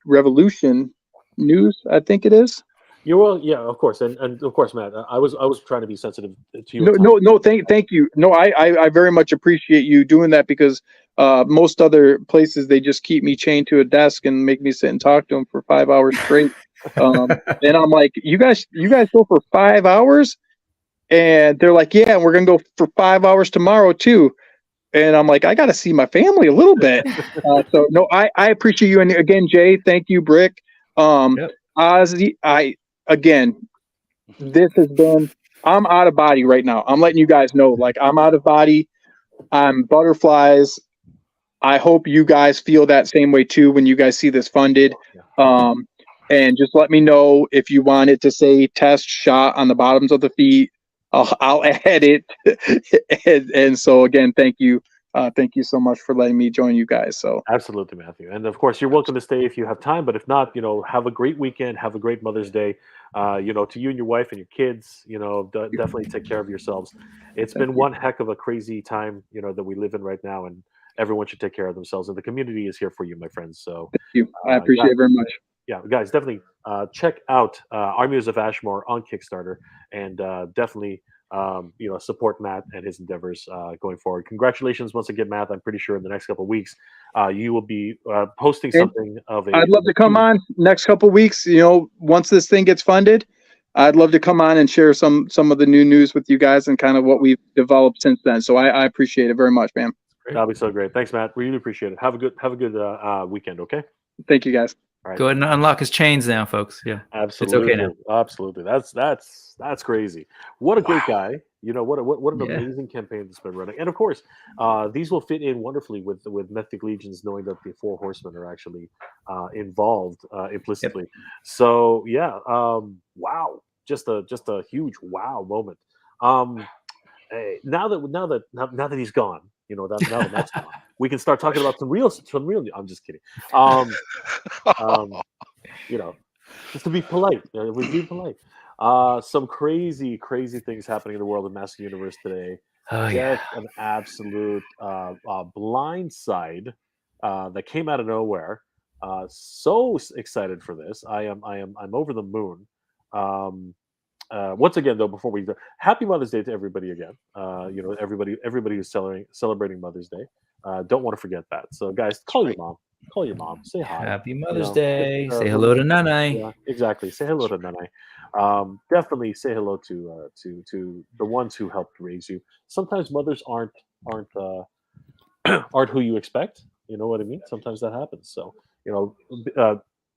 Revolution news. I think it is. Yeah, of course, and of course, Matt. I was trying to be sensitive to you. No, thank you. No, I very much appreciate you doing that because most other places they just keep me chained to a desk and make me sit and talk to them for 5 hours straight. And I'm like, you guys go for 5 hours, and they're like, yeah, and we're gonna go for 5 hours tomorrow too. And I'm like, I got to see my family a little bit. So no, I appreciate you. And again, Jay, thank you, Brick. Yep. Ozzy, this has been, I'm out of body right now. I'm letting you guys know, like, I'm out of body. I'm butterflies. I hope you guys feel that same way too when you guys see this funded. And just let me know if you want it to say test shot on the bottoms of the feet. I'll add it. and so again, thank you so much for letting me join you guys. So absolutely, Matthew, and of course you're welcome to stay if you have time, but if not, have a great weekend, have a great Mother's Day, to you and your wife and your kids. Definitely take care of yourselves. It's been one heck of a crazy time that we live in right now, and everyone should take care of themselves, and the community is here for you, my friends. So thank you. I appreciate it very much. Yeah, guys, definitely check out Armies of Ashmore on Kickstarter, and definitely support Matt and his endeavors going forward. Congratulations once again, Matt. I'm pretty sure in the next couple of weeks you will be posting something of a. I'd love to come on next couple of weeks. Once this thing gets funded, I'd love to come on and share some of the new news with you guys and kind of what we've developed since then. So I appreciate it very much, man. That'll be so great. Thanks, Matt. Really appreciate it. Have a good weekend. Okay. Thank you, guys. All right. Go ahead and unlock his chains now, folks. Yeah, absolutely. It's okay now. Absolutely. That's crazy. What a great guy. What an amazing campaign that's been running. And of course, these will fit in wonderfully with Mythic Legions, knowing that the Four Horsemen are actually involved implicitly. Yep. So yeah, wow, just a huge wow moment. Hey, now that he's gone, now that that's gone, we can start talking about some real. I'm just kidding. Just to be polite, we're being polite. Some crazy things happening in the world of Master Universe today. Oh Just an absolute blind side that came out of nowhere. Excited for this. I'm over the moon. Once again, though, before we go, happy Mother's Day to everybody again. Everybody who's celebrating Mother's Day. Don't want to forget that. So, guys, call your mom, say hi. Happy Mother's know, Day. just, Say hello to Nanai. Yeah, exactly. Say hello to Nanai. Definitely say hello to the ones who helped raise you. Sometimes mothers aren't aren't who you expect. You know what I mean? Sometimes that happens. So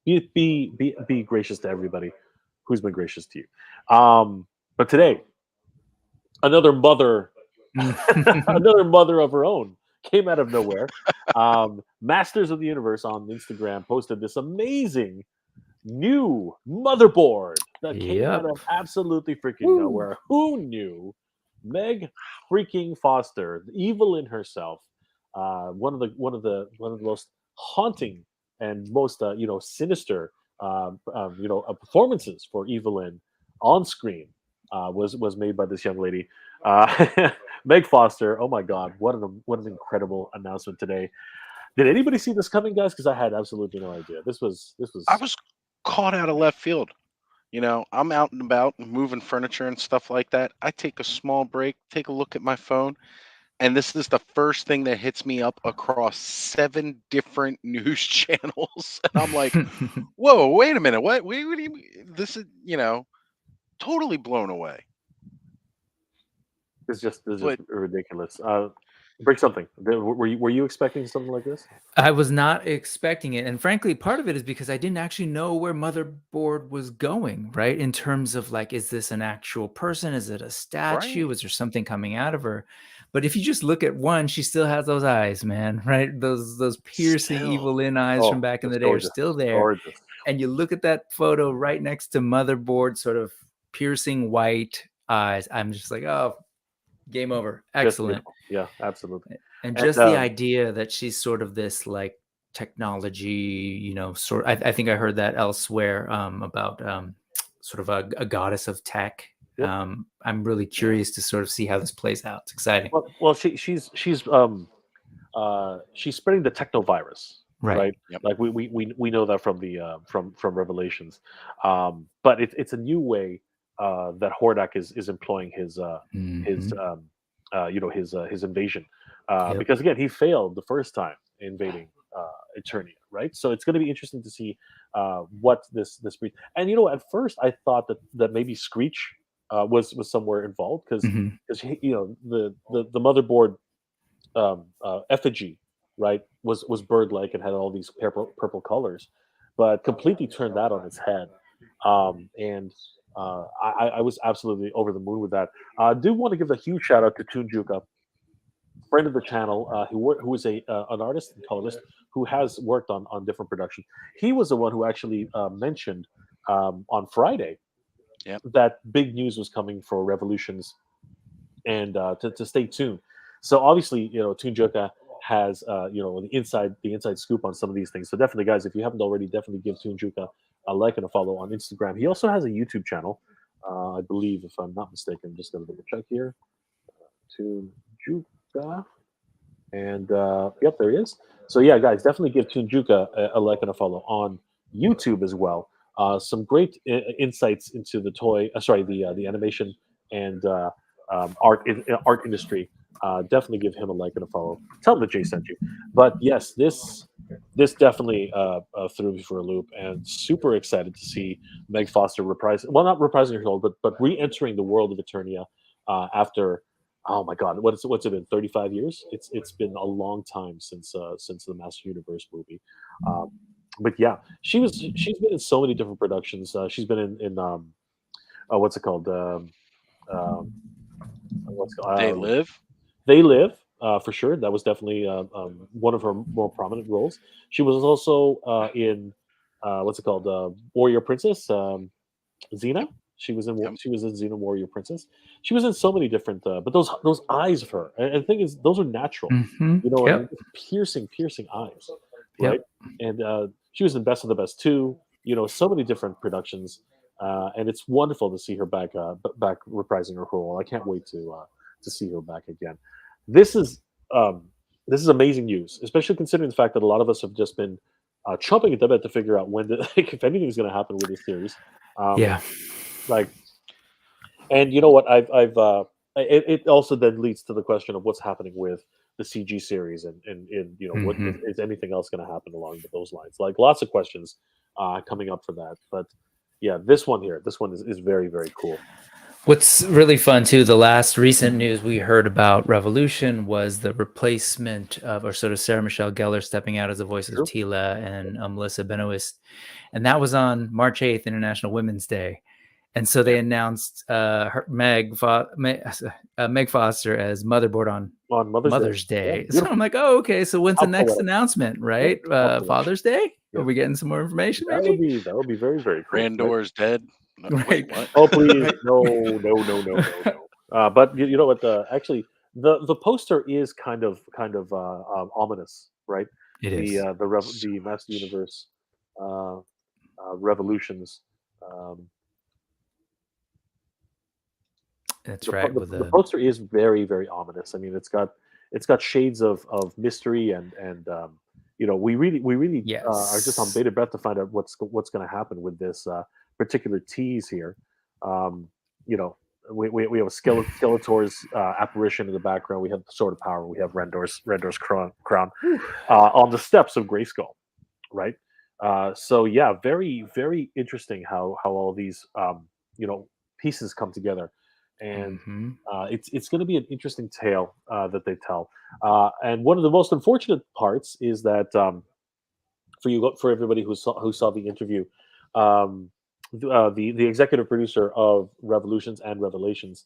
be gracious to everybody who's been gracious to you. But today, another mother, another mother of her own came out of nowhere. Masters of the Universe on Instagram posted this amazing new motherboard that came out of absolutely freaking nowhere. Who knew? Meg freaking Foster, the evil in herself, one of the most haunting and most sinister performances for Evelyn on screen was made by this young lady, Meg Foster. Oh my God, what an incredible announcement today! Did anybody see this coming, guys? Because I had absolutely no idea. This was. I was caught out of left field. I'm out and about moving furniture and stuff like that. I take a small break, take a look at my phone, and this is the first thing that hits me up across 7 different news channels. And I'm like, whoa, wait a minute. What do you, this is, totally blown away. This is just ridiculous. Break something. Were you expecting something like this? I was not expecting it, and frankly, part of it is because I didn't actually know where Motherboard was going. Right, in terms of like, is this an actual person? Is it a statue? Right. Is there something coming out of her? But if you just look at one, she still has those eyes, man. Right, those piercing evil in eyes from back in the day are still there. Gorgeous. And you look at that photo right next to Motherboard, sort of piercing white eyes. I'm just like, oh. Game over. Excellent. Yeah, absolutely. And just the idea that she's sort of this like technology, I think I heard that elsewhere about sort of a goddess of tech. Yep. I'm really curious to sort of see how this plays out. It's exciting. Well, she's spreading the techno virus, right? Yep. Like we know that from the from Revelations, but it's a new way that Hordak is employing his invasion, because again he failed the first time invading Eternia, right? So it's going to be interesting to see what this breeds. And at first I thought that maybe Screech was somewhere involved because the Motherboard effigy, right, was bird-like and had all these purple colors, but completely turned that on its head. I was absolutely over the moon with that. I do want to give a huge shout out to Tunjuka, friend of the channel, who is an artist and colorist who has worked on different productions. He was the one who actually mentioned on Friday that big news was coming for Revolutions, and to stay tuned. So obviously, Tunjuka has the inside scoop on some of these things. So definitely, guys, if you haven't already, definitely give Tunjuka a like and a follow on Instagram. He also has a YouTube channel, I believe, if I'm not mistaken. I'm just going to double check here. Tunjuka, and yep, there he is. So yeah, guys, definitely give Tunjuka a like and a follow on YouTube as well. Some great insights into the the animation and art industry. Definitely give him a like and a follow. Tell him that Jay sent you. But yes, this definitely threw me for a loop, and super excited to see Meg Foster not reprising her role, but re-entering the world of Eternia after, oh my God, what's it been? 35 years? It's been a long time since the Master Universe movie. But yeah, she's been in so many different productions. She's been in what's it called? They Live, for sure. That was definitely one of her more prominent roles. She was also in what's it called? Warrior Princess, Xena. She was in Xena Warrior Princess. She was in so many different, but those eyes of her, and the thing is, those are natural. I mean? Piercing eyes, right? And she was in Best of the Best too. So many different productions. and it's wonderful to see her back reprising her role. I can't wait to see her back again. This is amazing news, especially considering the fact that a lot of us have just been chomping at the bit to figure out when if anything's going to happen with this series. Yeah. Like, and you know what? It also then leads to the question of what's happening with the CG series and you know what is anything else going to happen along those lines? Like lots of questions coming up for that. But yeah, this one is very, very cool. What's really fun too, the last recent news we heard about Revolution was the replacement of, or sort of Sarah Michelle Gellar stepping out as the voice of Tila and Melissa Benoist, and that was on March 8th, International Women's Day. And so they announced Meg Foster as Motherboard on Mother's Day. Yeah, so I'm like, oh, okay. So when's the next announcement, right? Father's Day? Yeah. Are we getting some more information? That would be very, very cool. Randor's dead. No, Right. wait, what? Oh please, no. But you know what? Actually, the poster is kind of ominous, right? It is. The Master Universe Revolutions. That's right. The poster is very, very ominous. I mean, it's got shades of mystery and you know, we really are just on bated breath to find out what's going to happen with this particular tease here. You know, we have a Skeletor's apparition in the background. We have the Sword of Power. We have Rendor's crown on the steps of Grayskull, right? So yeah, very, very interesting how all these you know, pieces come together. And it's going to be an interesting tale that they tell. And one of the most unfortunate parts is that for everybody who saw the interview, the executive producer of Revolutions and Revelations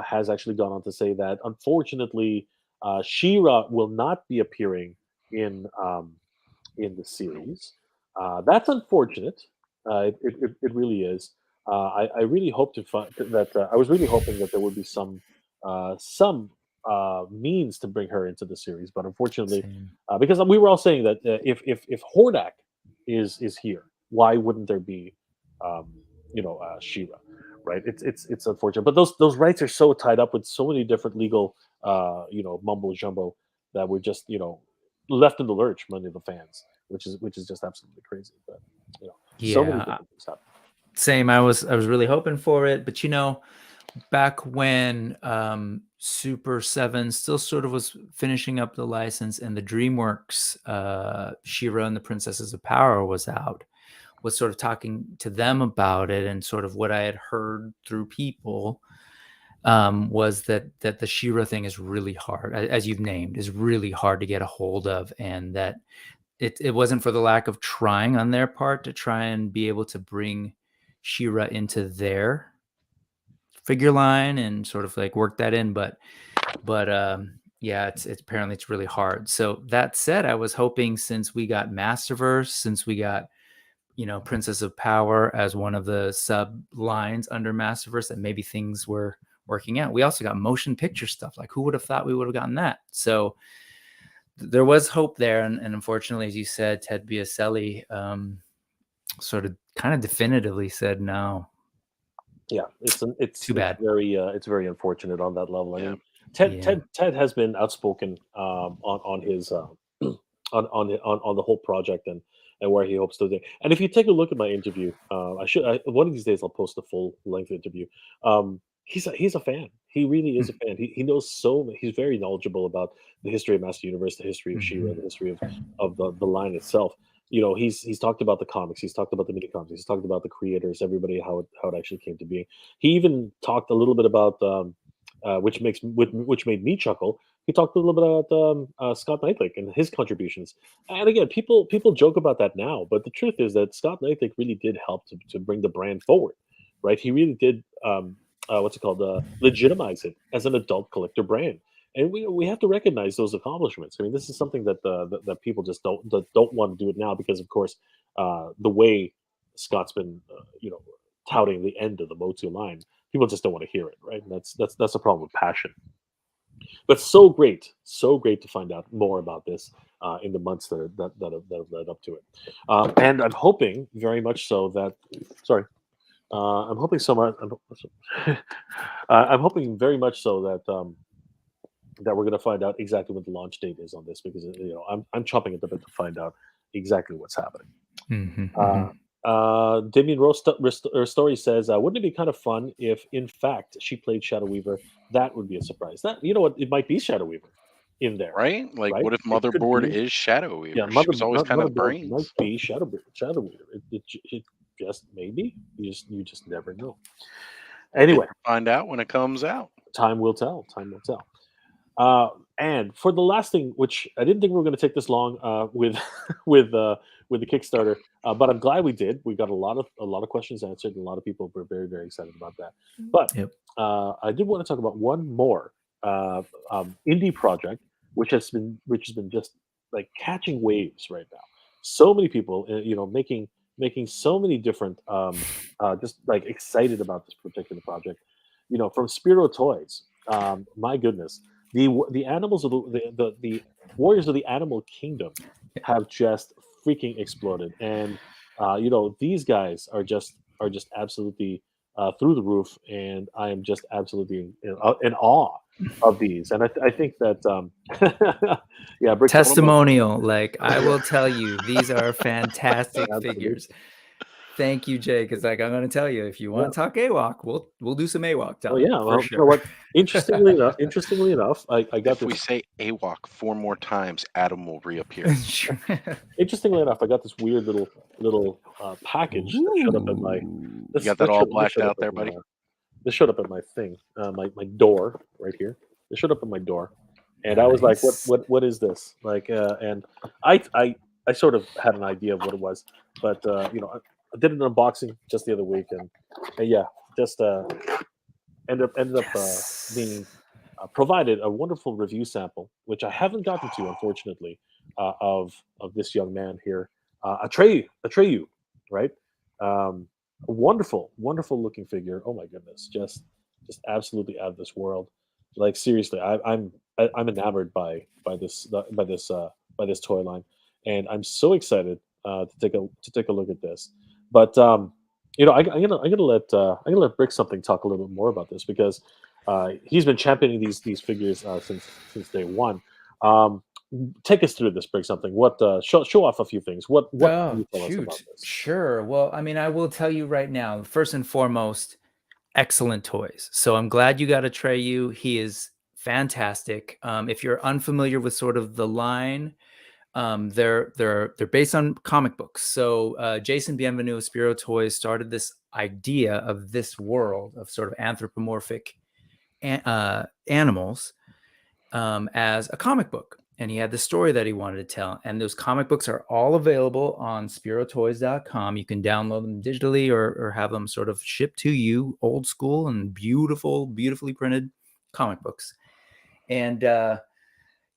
has actually gone on to say that unfortunately She-Ra will not be appearing in the series. That's unfortunate. It really is. I really hope to find that. I was really hoping that there would be some means to bring her into the series, but unfortunately, because we were all saying that if Hordak is here, why wouldn't there be, you know, She-Ra, right? It's unfortunate, but those rights are so tied up with so many different legal, you know, mumbo jumbo that we're just, you know, left in the lurch, many of the fans, which is just absolutely crazy. But you know, so many different things happen. Same. I was really hoping for it, but you know, back when Super 7 still sort of was finishing up the license and the DreamWorks She-Ra and the Princesses of Power was out, was sort of talking to them about it, and sort of what I had heard through people was that the She-Ra thing is really hard, as you've named, is really hard to get a hold of, and that it wasn't for the lack of trying on their part to try and be able to bring She-Ra into their figure line and sort of like work that in, but yeah, it's apparently it's really hard. So that said, I was hoping, since we got Masterverse, since we got, you know, Princess of Power as one of the sub lines under Masterverse, that maybe things were working out. We also got motion picture stuff. Like, who would have thought we would have gotten that? So there was hope there, and unfortunately, as you said, Ted Biaselli sort of kind of definitively said no. Yeah, it's too bad. It's very unfortunate on that level. I mean, Ted has been outspoken on his on the whole project and where he hopes to do. And if you take a look at my interview, one of these days I'll post a full length interview. He's a fan. He really is a fan. He knows he's very knowledgeable about the history of Master Universe, the history of She-Ra, the history of the line itself. You know, he's talked about the comics, he's talked about the mini comics, he's talked about the creators, everybody, how it actually came to be. He even talked a little bit about which made me chuckle. He talked a little bit about Scott Knightlick and his contributions. And again, people joke about that now, but the truth is that Scott Knightlick really did help to bring the brand forward, right? He really did legitimize it as an adult collector brand. And we have to recognize those accomplishments. I mean, this is something that that people just don't want to do it now, because, of course, the way Scott's been you know, touting the end of the MOTU line, people just don't want to hear it, right? And that's a problem with passion. But so great to find out more about this in the months that have led up to it. And I'm hoping very much so that I'm hoping so much. I'm hoping very much so that we're going to find out exactly what the launch date is on this because I'm chomping at the bit to find out exactly what's happening. Damien Story says, wouldn't it be kind of fun if, in fact, she played Shadow Weaver? That would be a surprise. That you know what? It might be Shadow Weaver in there, Right? Like, right? what if It could Motherboard be. is Shadow Yeah, Weaver? She was always kind of Motherboard might brains. be Shadow Weaver. It just maybe you just never know. Anyway, Find out when it comes out. time will tell. Time will tell. And for the last thing, which I didn't think we were going to take this long with with the Kickstarter, but I'm glad we did. We got a lot of questions answered, and a lot of people were very, very excited about that. But Yep. I did want to talk about one more indie project, which has been just like catching waves right now. So many people, making so many different, just like excited about this particular project. From Spiro Toys. My goodness, the animals of the warriors of the animal kingdom have just freaking exploded, and these guys are just absolutely through the roof, and I am just absolutely in awe of these, and I think that yeah, Brick, Testimonial. Like, I will tell you, these are fantastic Absolutely. figures. Thank you, Jay. Because like I'm going to tell you, if you want to talk AWOC, we'll do some AWOC time. Oh yeah, well, sure. you know what? Interestingly enough, I got If we this. say AWOC 4 more times, Adam will reappear. Interestingly enough, I got this weird little package that showed up at my. You got that all blacked out there, buddy? This showed up at my thing, my door right here. It showed up at my door, and I was like, "What is this?" Like, and I sort of had an idea of what it was, but I did an unboxing just the other week, and yeah, just ended up being provided a wonderful review sample, which I haven't gotten to, unfortunately, of this young man here, Atreyu, right? A wonderful looking figure. Oh my goodness, just absolutely out of this world. Like seriously, I'm enamored by this toy line, and I'm so excited to take a look at this. But I'm gonna let Brick something talk a little bit more about this because he's been championing these figures since day one. Take us through this, Brick something. What show off a few things. What can you tell us about this? Sure. Well, I mean, I will tell you right now. First and foremost, excellent toys. So I'm glad you got Atreyu. He is fantastic. If you're unfamiliar with sort of the line, they're based on comic books. So Jason Bienvenu of Spiro Toys started this idea of this world of sort of anthropomorphic animals as a comic book. And he had the story that he wanted to tell. And those comic books are all available on spirotoys.com. You can download them digitally or have them sort of shipped to you, old school and beautifully printed comic books. And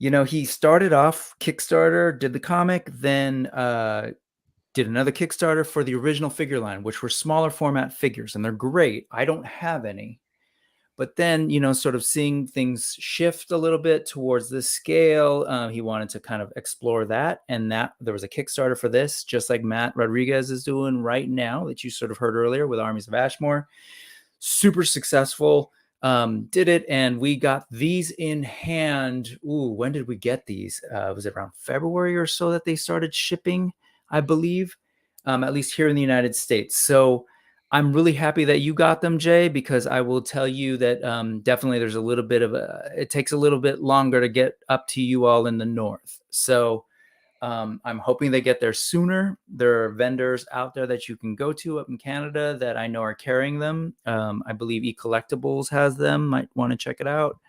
he started off Kickstarter, did the comic, then did another Kickstarter for the original figure line, which were smaller format figures, and they're great. I don't have any. But then, sort of seeing things shift a little bit towards this scale, he wanted to kind of explore that. And that there was a Kickstarter for this, just like Matt Rodriguez is doing right now, that you sort of heard earlier with Armies of Ashmore. Super successful. Did it, and we got these in hand. When did we get these? Was it around February or so that they started shipping, I believe, at least here in the United States. So I'm really happy that you got them, Jay, because I will tell you that definitely there's a little bit of it takes a little bit longer to get up to you all in the north. So I'm hoping they get there sooner. There are vendors out there that you can go to up in Canada that I know are carrying them. I believe eCollectibles has them. Might want to check it out.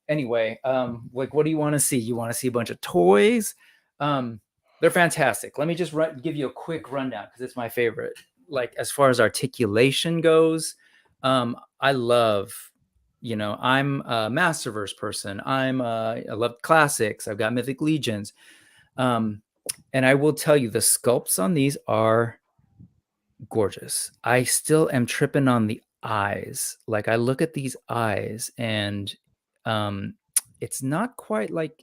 Anyway, like, what do you want to see? You want to see a bunch of toys? They're fantastic. Let me just give you a quick rundown because it's my favorite. Like, as far as articulation goes, I love, I'm a Masterverse person. I love classics. I've got Mythic Legions. And I will tell you, the sculpts on these are gorgeous. I still am tripping on the eyes. Like, I look at these eyes and it's not quite like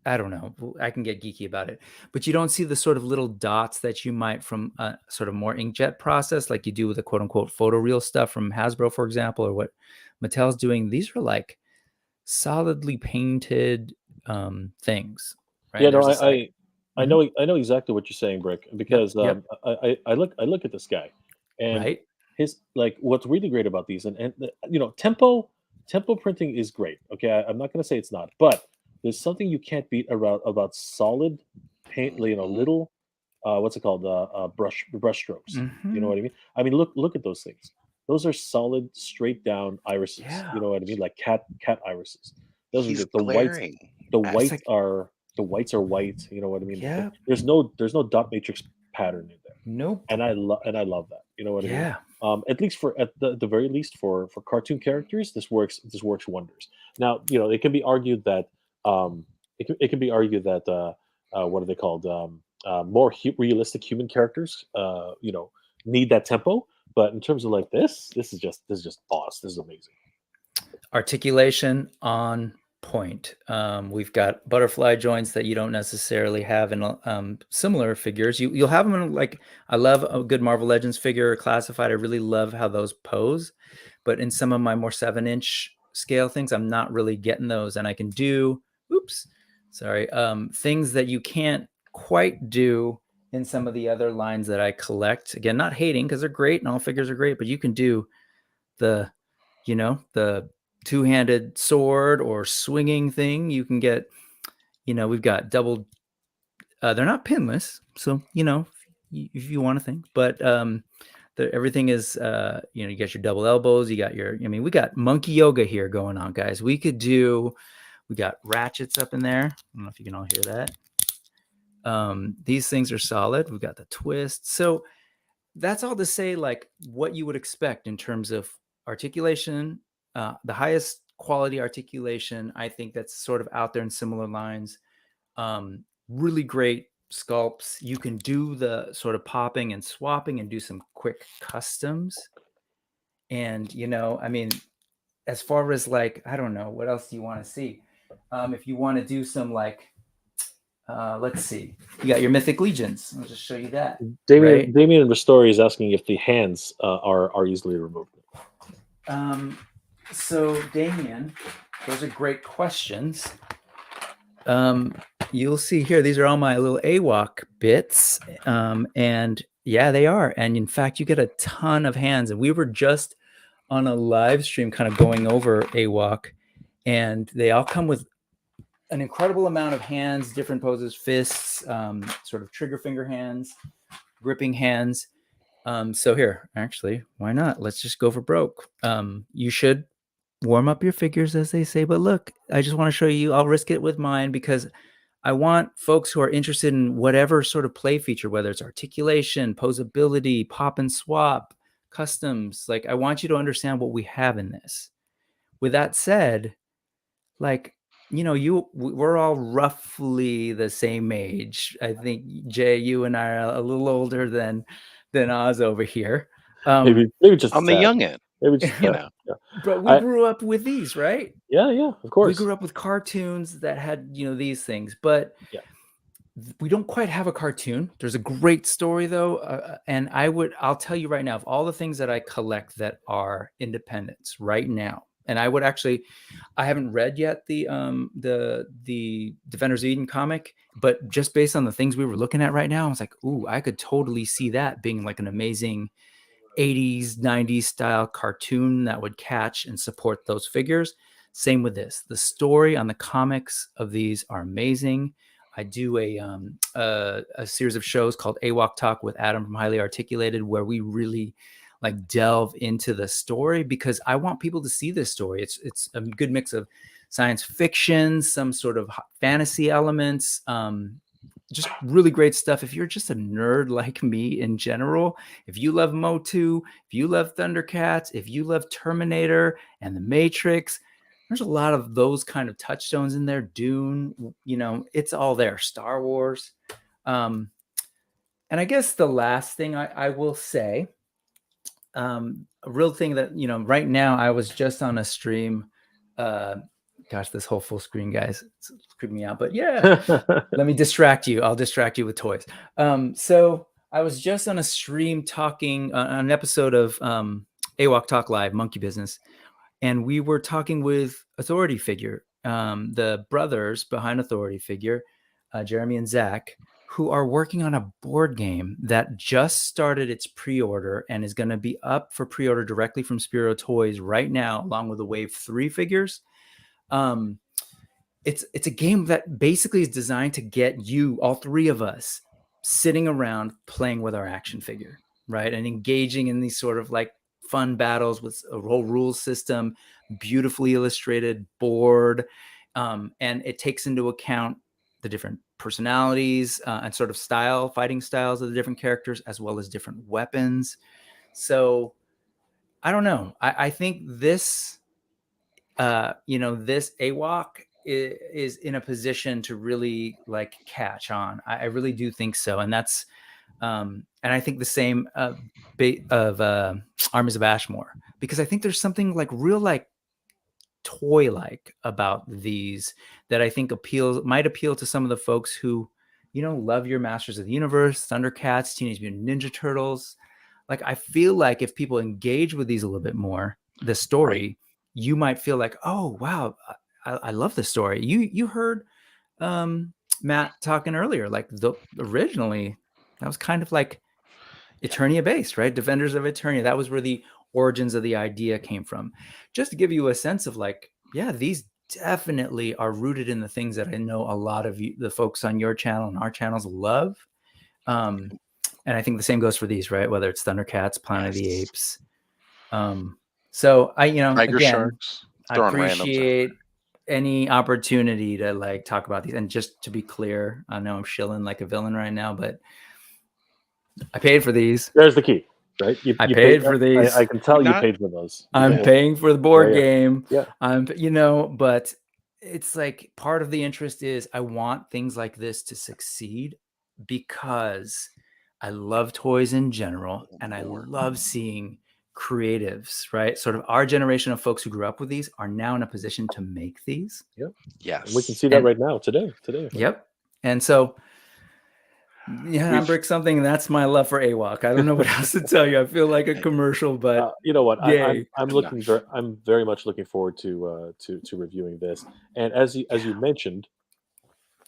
I don't know. I can get geeky about it, but you don't see the sort of little dots that you might from a sort of more inkjet process, like you do with the quote unquote photoreal stuff from Hasbro, for example, or what Mattel's doing. These are like solidly painted things, right? Yeah, And no, there's a site. I Mhm. know exactly what you're saying, Brick, Yep. because Yep. I look at this guy, and Right. his like what's really great about these, and you know, tempo printing is great. Okay, I'm not gonna say it's not, but there's something you can't beat about solid paint, you know, Mhm. little what's it called, brush strokes. You know Hmm. what I mean? I mean, look at those things. Those are solid, straight down irises. Yeah. You know what I mean? Like cat irises. Those are He's the whites. glaring. The It's whites like, are the whites are white. You know what I mean? yeah. There's no dot matrix pattern in there, Nope. and I love that. You know what I mean? Yeah. At least for at the very least for cartoon characters, this works wonders. Now you know it can be argued that it can be argued that what are they called more realistic human characters you know need that tempo, but in terms of like this is just boss. This is amazing. Articulation on point. We've got butterfly joints that you don't necessarily have in similar figures. You'll have them in, like, I love a good Marvel Legends figure or classified. I really love how those pose, but in some of my more 7-inch scale things, I'm not really getting those, and I can do oops, sorry, things that you can't quite do in some of the other lines that I collect. Again, not hating, because they're great and all figures are great, but you can do the the two-handed sword or swinging thing. You can get, we've got double, they're not pinless, so if you want to think, but everything is, you got your double elbows, you got your, we got monkey yoga here going on, guys. We got ratchets up in there. I don't know if you can all hear that. These things are solid. We've got the twist. So that's all to say, like, what you would expect in terms of articulation, the highest quality articulation. I think that's sort of out there in similar lines. Really great sculpts. You can do the sort of popping and swapping and do some quick customs. And, as far as, like, I don't know, what else do you want to see? If you want to do some, like, let's see, you got your Mythic Legions. I'll just show you that. Right. Damien Ristori is asking if the hands are easily removed. So Damien, those are great questions. You'll see here, these are all my little AWOC bits. And yeah, they are. And in fact, you get a ton of hands. And we were just on a live stream kind of going over AWOC, and they all come with an incredible amount of hands, different poses, fists, sort of trigger finger hands, gripping hands. So here, actually, why not? Let's just go for broke. You should warm up your figures, as they say. But look, I just want to show you, I'll risk it with mine, because I want folks who are interested in whatever sort of play feature, whether it's articulation, posability, pop and swap, customs, like, I want you to understand what we have in this. With that said, like, we're all roughly the same age. I think, Jay, you and I are a little older than Oz over here. Maybe just I'm the sad. young end. Maybe just You sad. know. Yeah. But we grew up with these, right? Yeah, of We course. grew up with cartoons that had, these things, but Yeah. we don't quite have a cartoon. There's a great story, though. And I'll tell you right now, of all the things that I collect that are independents right now, and I haven't read yet the Defenders of Eden comic, but just based on the things we were looking at right now, I was like, ooh, I could totally see that being like an amazing 80s, 90s style cartoon that would catch and support those figures. Same with this. The story on the comics of these are amazing. I do a series of shows called AWOC Talk with Adam from Highly Articulated, where we really like delve into the story, because I want people to see this story. It's a good mix of science fiction, some sort of fantasy elements, just really great stuff. If you're just a nerd like me in general, if you love MOTU, if you love Thundercats, if you love Terminator and The Matrix, there's a lot of those kind of touchstones in there. Dune, it's all there. Star Wars. And I guess the last thing I will say, a real thing that, right now, I was just on a stream, kind Gosh, this whole full screen, guys, it's creeping me out. But yeah, let me distract you. I'll distract you with toys. So I was just on a stream talking on an episode of AWOC Talk Live, Monkey Business, and we were talking with Authority Figure, the brothers behind Authority Figure, Jeremy and Zach, who are working on a board game that just started its pre-order and is going to be up for pre-order directly from Spiro Toys right now, along with the Wave 3 figures. It's a game that basically is designed to get you, all three of us, sitting around playing with our action figure, right? And engaging in these sort of like fun battles with a whole rules system, beautifully illustrated board. And it takes into account the different personalities and sort of fighting styles of the different characters, as well as different weapons. So I don't know. I think this, this AWOC is in a position to really like catch on. I really do think so. And that's, and I think the same of Armies of Ashmore, because I think there's something like real, like toy-like about these that I think might appeal to some of the folks who, love your Masters of the Universe, Thundercats, Teenage Mutant Ninja Turtles. Like, I feel like if people engage with these a little bit more, the story, you might feel like, oh, wow, I love the story. You heard Matt talking earlier, like originally that was kind of like Eternia based, right? Defenders of Eternia. That was where the origins of the idea came from. Just to give you a sense of like, yeah, these definitely are rooted in the things that I know a lot of you, the folks on your channel and our channels, love. And I think the same goes for these, right? Whether it's Thundercats, Planet of the Apes. So I, Tiger again, Sharks. I appreciate any opportunity to like talk about these. And just to be clear, I know I'm shilling like a villain right now, but I paid for these. There's the key, right? I paid for these. I can tell you paid for those. I'm paying for the board game. Yeah. But it's like part of the interest is I want things like this to succeed because I love toys in general. And I love seeing creatives, right? Sort of our generation of folks who grew up with these are now in a position to make these. Yep. Yes. And we can see that right now today. Yep. And so Hambrick something, and that's my love for AWOC. I don't know what else to tell you. I feel like a commercial, but you know what? Yay. I'm very much looking forward to reviewing this. And as you mentioned,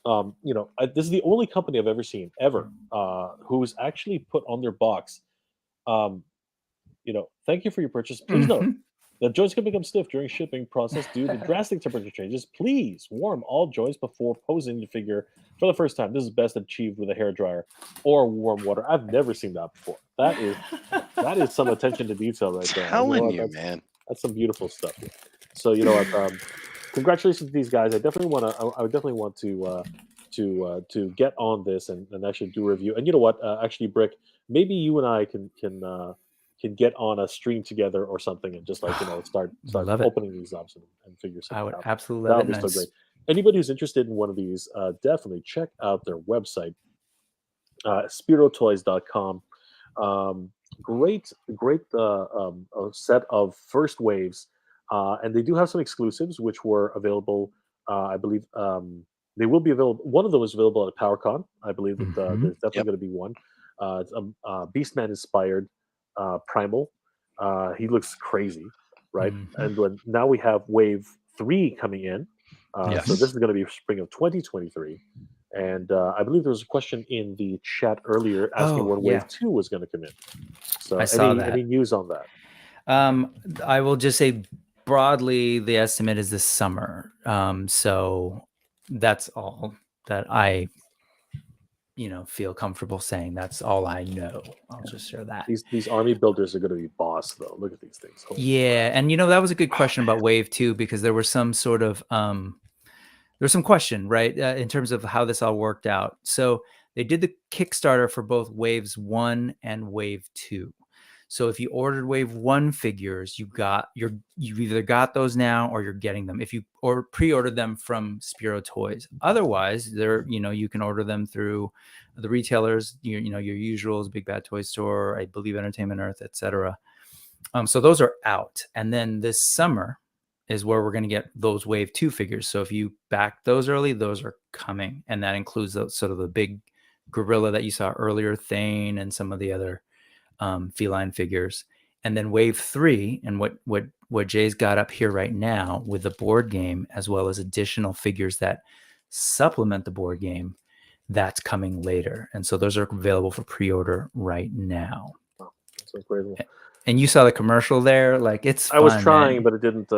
this is the only company I've ever seen who's actually put on their box, thank you for your purchase. Please note that joints can become stiff during shipping process due to drastic temperature changes. Please warm all joints before posing the figure for the first time. This is best achieved with a hairdryer or warm water. I've never seen that before. That is some attention to detail right there. Telling you, man, that's some beautiful stuff. So congratulations to these guys. I definitely want to get on this and actually do a review. And you know what? Actually, Brick, maybe you and I can get on a stream together or something and just start opening these up and figure something out. I would absolutely love it. That would be so great. Anybody who's interested in one of these, definitely check out their website, spirotoys.com. Great set of first waves, and they do have some exclusives which were available. I believe they will be available. One of them is available at PowerCon. I believe that there's definitely going to be one. It's Beastman inspired Primal. He looks crazy, right? And now we have Wave 3 coming in. So this is going to be spring of 2023. And I believe there was a question in the chat earlier asking when Wave 2 was going to come in. So I saw that. Any news on that? I will just say broadly, the estimate is this summer. So that's all that I feel comfortable saying. That's all I know. I'll just share that. These army builders are going to be boss, though. Look at these things. Holy crap. And that was a good question about Wave 2 because there was some sort of there's some question, right, in terms of how this all worked out. So they did the Kickstarter for both Waves 1 and Wave 2. So if you ordered Wave 1 figures, you either got those now or you're getting them if you pre-ordered them from Spiro Toys. Otherwise, you can order them through the retailers, your usuals, Big Bad Toy Store, I believe Entertainment Earth, etc. So those are out. And then this summer, is where we're going to get those Wave 2 figures. So if you back those early, those are coming. And that includes those, sort of the big gorilla that you saw earlier, Thane, and some of the other feline figures. And then Wave 3, and what Jay's got up here right now with the board game, as well as additional figures that supplement the board game, that's coming later. And so those are available for pre-order right now. Wow, that's incredible. And you saw the commercial there, like it's fun, I was trying, man. but it didn't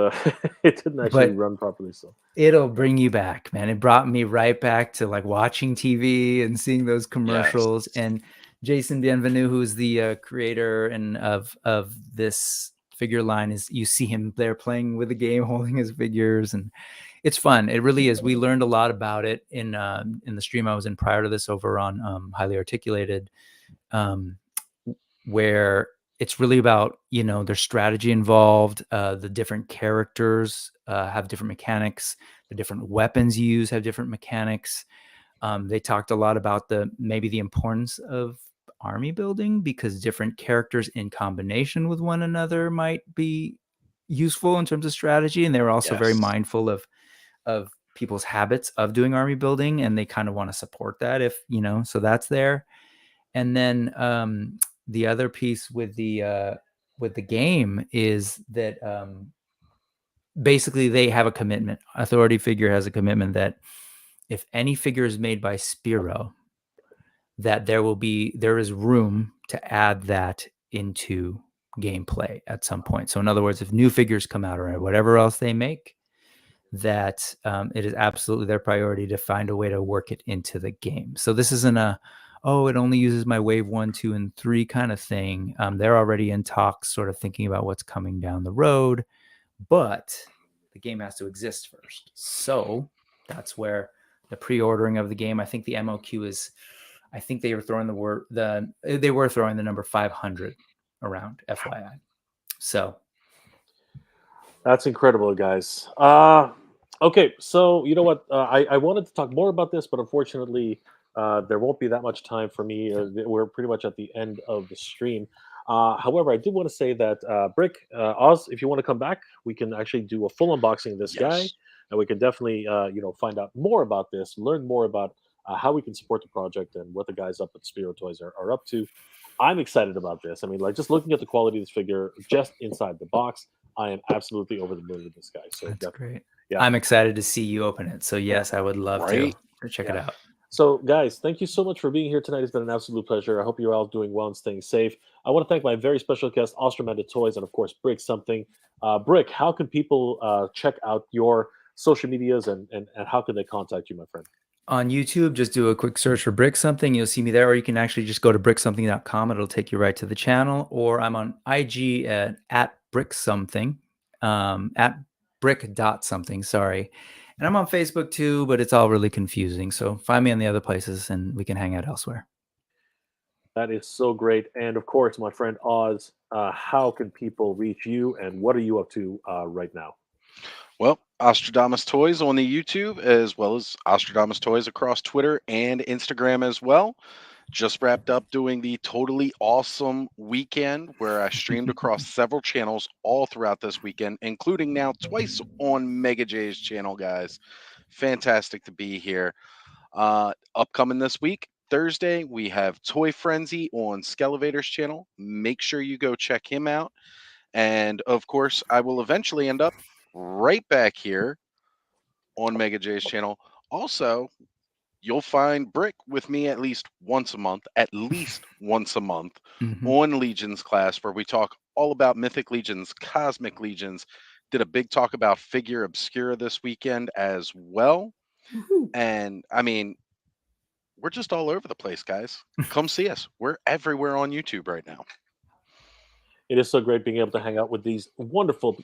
it didn't actually But run properly. So it'll bring you back, man. It brought me right back to like watching TV and seeing those commercials. Yes. And Jason Bienvenu, who's the creator and of this figure line, is you see him there playing with the game, holding his figures, and it's fun. It really is. We learned a lot about it in the stream I was in prior to this over on Highly Articulated, where it's really about, you know, there's strategy involved. The different characters have different mechanics. The different weapons you use have different mechanics. They talked a lot about maybe the importance of army building, because different characters in combination with one another might be useful in terms of strategy. And they were also very Yes. mindful of people's habits of doing army building, and they kind of want to support that, if you know. So that's there. And then the other piece with the game is that basically they have a commitment. Authority Figure has a commitment that if any figure is made by Spiro, that there is room to add that into gameplay at some point. So in other words, if new figures come out or whatever else they make, that it is absolutely their priority to find a way to work it into the game. So this isn't it only uses my Wave 1, 2, and 3 kind of thing. They're already in talks, sort of thinking about what's coming down the road, but the game has to exist first. So that's where the pre-ordering of the game, I think the MOQ is, I think they were throwing the number 500 around, FYI. So that's incredible, guys. Okay, so you know what? I wanted to talk more about this, but unfortunately, there won't be that much time for me. We're pretty much at the end of the stream. However, I did want to say that Brick, Oz, if you want to come back, we can actually do a full unboxing of this guy, Yes. and we can definitely find out more about this, learn more about how we can support the project and what the guys up at Spiro Toys are up to. I'm excited about this. I mean, like, just looking at the quality of this figure just inside the box, I am absolutely over the moon with this guy. So that's definitely. great. Yeah. I'm excited to see you open it. So yes, I would love Right? to check it Yeah. out. So, guys, thank you so much for being here tonight. It's been an absolute pleasure. I hope you're all doing well and staying safe. I want to thank my very special guest, Ozstradamus Toyz, and of course, Brick Something. Brick, how can people check out your social medias and how can they contact you, my friend? On YouTube, just do a quick search for Brick Something. You'll see me there, or you can actually just go to bricksomething.com. It'll take you right to the channel. Or I'm on IG at bricksomething, at brick.something, sorry. And I'm on Facebook too, but it's all really confusing. So find me on the other places and we can hang out elsewhere. That is so great. And of course, my friend Oz, how can people reach you and what are you up to right now? Well, Ozstradamus Toyz on the YouTube, as well as Ozstradamus Toyz across Twitter and Instagram as well. Just wrapped up doing the totally awesome weekend where I streamed across several channels all throughout this weekend, including now twice on Mega J's channel, guys. Fantastic to be here. Upcoming this week, Thursday, we have Toy Frenzy on Skelevator's channel. Make sure you go check him out. And of course, I will eventually end up right back here on Mega J's channel. Also, you'll find Brick with me at least once a month, on Legions class, where we talk all about Mythic Legions, Cosmic Legions. Did a big talk about Figure Obscura this weekend as well. And I mean, we're just all over the place, guys. Come see us. We're everywhere on YouTube right now. It is so great being able to hang out with these wonderful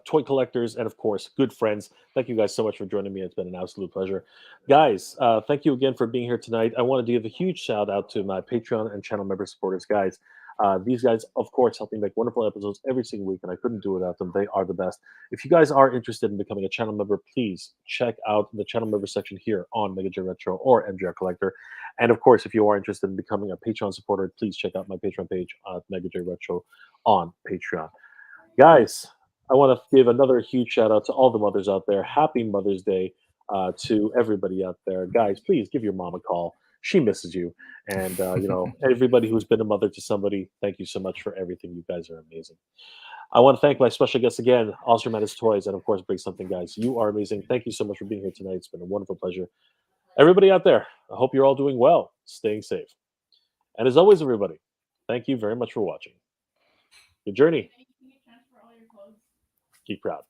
toy collectors and, of course, good friends. Thank you guys so much for joining me. It's been an absolute pleasure. Guys, thank you again for being here tonight. I wanted to give a huge shout out to my Patreon and channel member supporters, guys. These guys, of course, help me make wonderful episodes every single week, and I couldn't do it without them. They are the best. If you guys are interested in becoming a channel member, please check out the channel member section here on Mega J Retro or MJR Collector. And of course, if you are interested in becoming a Patreon supporter, please check out my Patreon page at Mega J Retro on Patreon. Guys, I want to give another huge shout out to all the mothers out there. Happy Mother's Day to everybody out there. Guys, please give your mom a call. She misses you. And, everybody who's been a mother to somebody, thank you so much for everything. You guys are amazing. I want to thank my special guests again, Ozstradamus Toyz, and of course, Bring Something Guys. You are amazing. Thank you so much for being here tonight. It's been a wonderful pleasure. Everybody out there, I hope you're all doing well, staying safe. And as always, everybody, thank you very much for watching. Good journey. Keep proud.